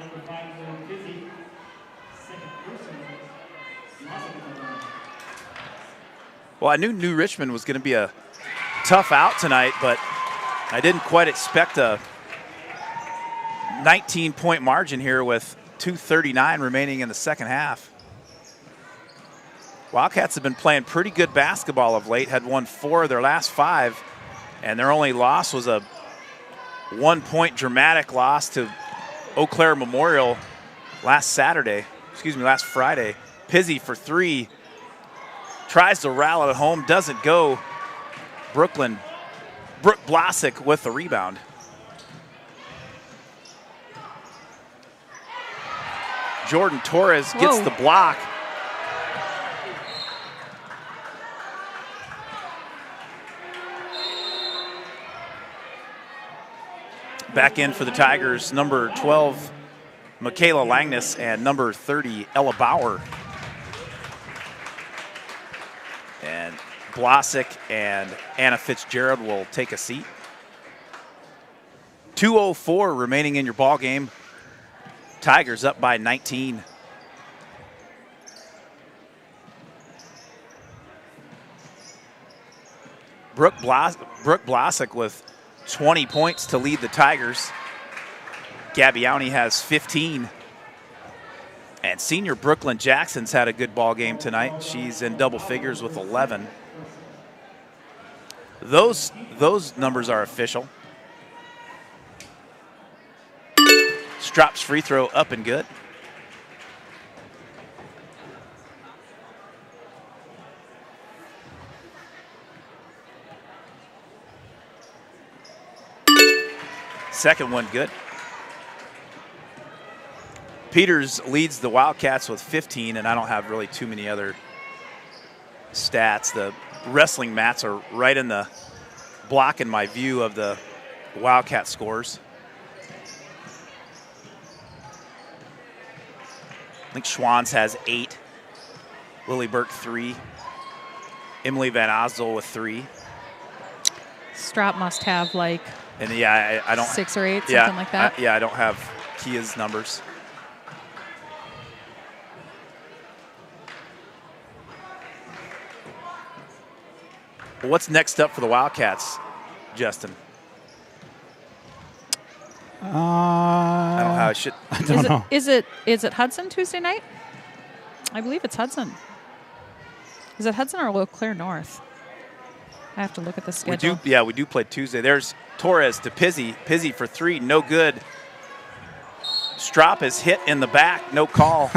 Speaker 1: Well, I knew New Richmond was going to be a tough out tonight, but I didn't quite expect a 19-point margin here with 2:39 remaining in the second half. Wildcats have been playing pretty good basketball of late, had won 4 of their last 5, and their only loss was a 1-point dramatic loss to Eau Claire Memorial last Friday. Pizzi for 3, tries to rally at home, doesn't go. Brooke Blasick with the rebound. Jordan Torres gets the block. Back in for the Tigers, number 12, Michaela Langness, and number 30, Ella Bauer. And Blasick and Anna Fitzgerald will take a seat. 2:04 remaining in your ball game. Tigers up by 19. Brooke Blasick with 20 points to lead the Tigers. Gabbiani has 15. And senior Brooklyn Jackson's had a good ball game tonight. She's in double figures with 11. Those numbers are official. Strops free throw up and good. Second one good. Peters leads the Wildcats with 15, and I don't have really too many other stats. The wrestling mats are right in the block in my view of the Wildcat scores. I think Schwann's has 8. Lily Burke 3. Emily Van Osdol with 3.
Speaker 3: Strop must have like
Speaker 1: And yeah, I don't
Speaker 3: 6 or 8, something like that.
Speaker 1: I don't have Kia's numbers. What's next up for the Wildcats, Justin? I don't know how I should.
Speaker 2: I don't know.
Speaker 3: Is it Hudson Tuesday night? I believe it's Hudson. Is it Hudson or Eau Claire North? I have to look at the schedule.
Speaker 1: We do play Tuesday. There's Torres to Pizzi. Pizzi for 3, no good. Strop is hit in the back, no call.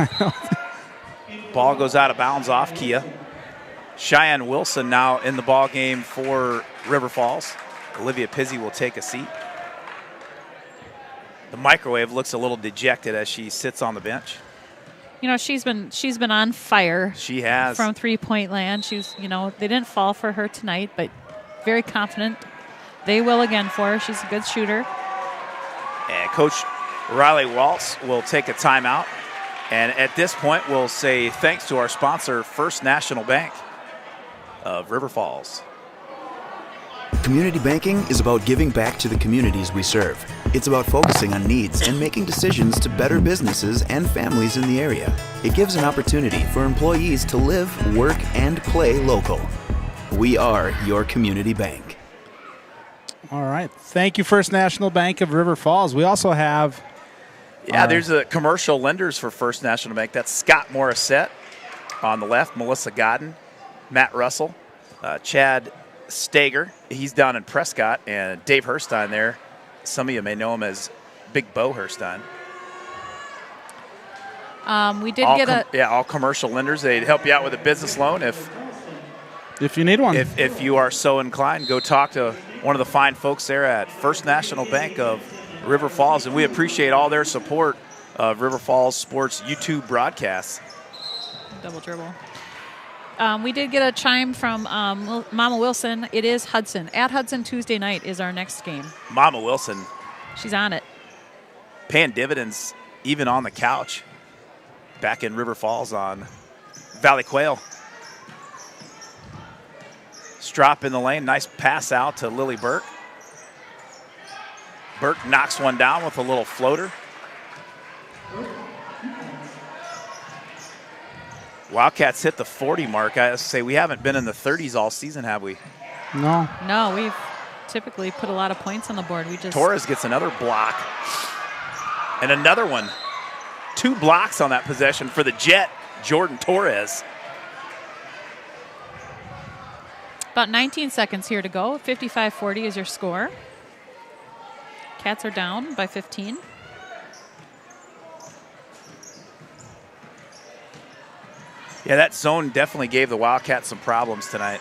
Speaker 1: Ball goes out of bounds off Kia. Cheyenne Wilson now in the ball game for River Falls. Olivia Pizzi will take a seat. The microwave looks a little dejected as she sits on the bench.
Speaker 3: You know, she's been on fire.
Speaker 1: She has.
Speaker 3: From 3-point land. She's, they didn't fall for her tonight, but very confident. They will again for her. She's a good shooter.
Speaker 1: And Coach Riley Waltz will take a timeout. And at this point, we'll say thanks to our sponsor, First National Bank of River Falls.
Speaker 8: Community banking is about giving back to the communities we serve. It's about focusing on needs and making decisions to better businesses and families in the area. It gives an opportunity for employees to live, work, and play local. We are your community bank.
Speaker 2: All right. Thank you, First National Bank of River Falls. We also have...
Speaker 1: there's a commercial lenders for First National Bank. That's Scott Morissette on the left, Melissa Godden, Matt Russell, Chad Stager. He's down in Prescott, and Dave Herstein there. Some of you may know him as Big Bo Herstein.
Speaker 3: We did
Speaker 1: all commercial lenders. They'd help you out with a business loan
Speaker 2: if you need one.
Speaker 1: If you are so inclined, go talk to one of the fine folks there at First National Bank of River Falls, and we appreciate all their support of River Falls Sports YouTube broadcasts.
Speaker 3: Double dribble. We did get a chime from Mama Wilson. It is Hudson. At Hudson Tuesday night is our next game.
Speaker 1: Mama Wilson.
Speaker 3: She's on it.
Speaker 1: Paying dividends even on the couch back in River Falls on Valley Quail. Strop in the lane. Nice pass out to Lily Burke. Burke knocks one down with a little floater. Wildcats hit the 40 mark. I say we haven't been in the 30s all season, have we?
Speaker 2: No,
Speaker 3: we've typically put a lot of points on the board.
Speaker 1: Torres gets another block. And another one. 2 blocks on that possession for the Jet, Jordan Torres.
Speaker 3: About 19 seconds here to go. 55-40 is your score. Cats are down by 15.
Speaker 1: Yeah, that zone definitely gave the Wildcats some problems tonight.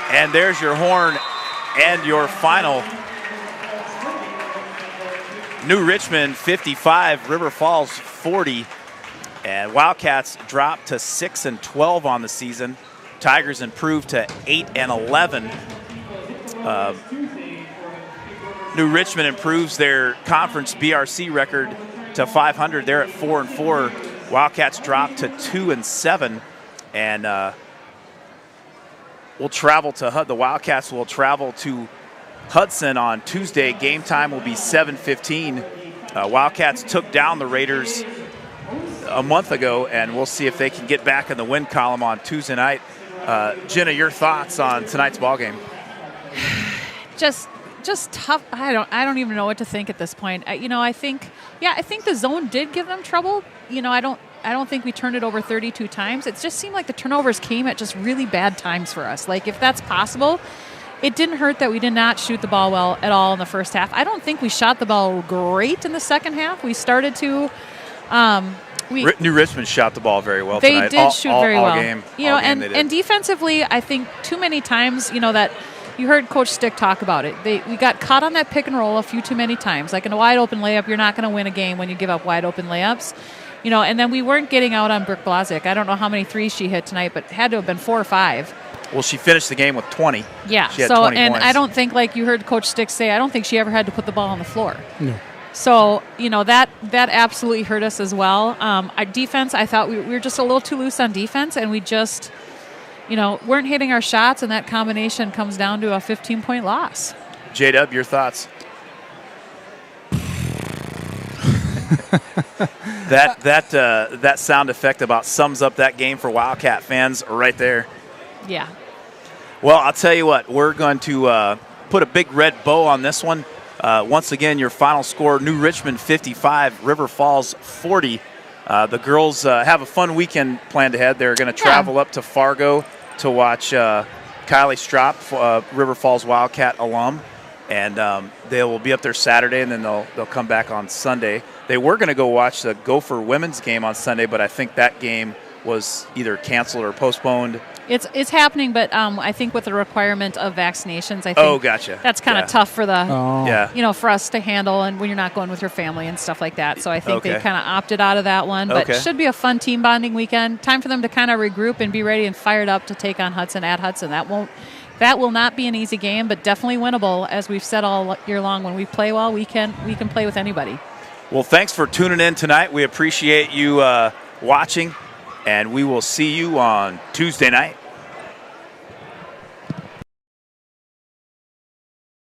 Speaker 1: And there's your horn and your final. New Richmond 55, River Falls 40. And Wildcats dropped to 6-12 on the season. Tigers improved to 8-11. New Richmond improves their conference BRC record to 500. They're at 4-4. Wildcats drop to 2-7, and we'll travel to the Wildcats will travel to Hudson on Tuesday. Game time will be 7:15. Wildcats took down the Raiders a month ago, and we'll see if they can get back in the win column on Tuesday night. Jenna, your thoughts on tonight's ball game?
Speaker 3: Just tough. I don't even know what to think at this point. I think the zone did give them trouble. I don't think we turned it over 32 times. It just seemed like the turnovers came at just really bad times for us. Like, if that's possible, it didn't hurt that we did not shoot the ball well at all in the first half. I don't think we shot the ball great in the second half. We started to.
Speaker 1: New Richmond shot the ball very well
Speaker 3: they
Speaker 1: tonight.
Speaker 3: They did shoot very well.
Speaker 1: Game,
Speaker 3: and defensively, I think too many times, that you heard Coach Stick talk about it. We got caught on that pick and roll a few too many times. Like in a wide open layup, you're not going to win a game when you give up wide open layups. And then we weren't getting out on Brooke Blazic. I don't know how many threes she hit tonight, but it had to have been 4 or 5.
Speaker 1: Well, she finished the game with 20.
Speaker 3: Yeah.
Speaker 1: She had 20
Speaker 3: and
Speaker 1: points.
Speaker 3: I don't think, like you heard Coach Stick say, I don't think she ever had to put the ball on the floor.
Speaker 2: No.
Speaker 3: So, that absolutely hurt us as well. Our defense, I thought we were just a little too loose on defense, and we just, weren't hitting our shots, and that combination comes down to a 15-point loss.
Speaker 1: J-Dub, your thoughts? that sound effect about sums up that game for Wildcat fans right there.
Speaker 3: Yeah.
Speaker 1: Well, I'll tell you what, we're going to put a big red bow on this one. Once again, your final score, New Richmond 55, River Falls 40. The girls have a fun weekend planned ahead. They're going to travel up to Fargo to watch Kylie Stropp, River Falls Wildcat alum. And they will be up there Saturday, and then they'll come back on Sunday. They were going to go watch the Gopher women's game on Sunday, but I think that game was either canceled or postponed.
Speaker 3: It's happening, but I think with the requirement of vaccinations, I think
Speaker 1: gotcha.
Speaker 3: That's kind of tough for
Speaker 1: yeah.
Speaker 3: For us to handle, and when you're not going with your family and stuff like that. So I think
Speaker 1: Okay.
Speaker 3: they kind of opted out of that one. But
Speaker 1: Okay.
Speaker 3: should be a fun team bonding weekend. Time for them to kind of regroup and be ready and fired up to take on Hudson at Hudson. That will not be an easy game, but definitely winnable. As we've said all year long, when we play well, we can play with anybody.
Speaker 1: Well, thanks for tuning in tonight. We appreciate you watching, and we will see you on Tuesday night.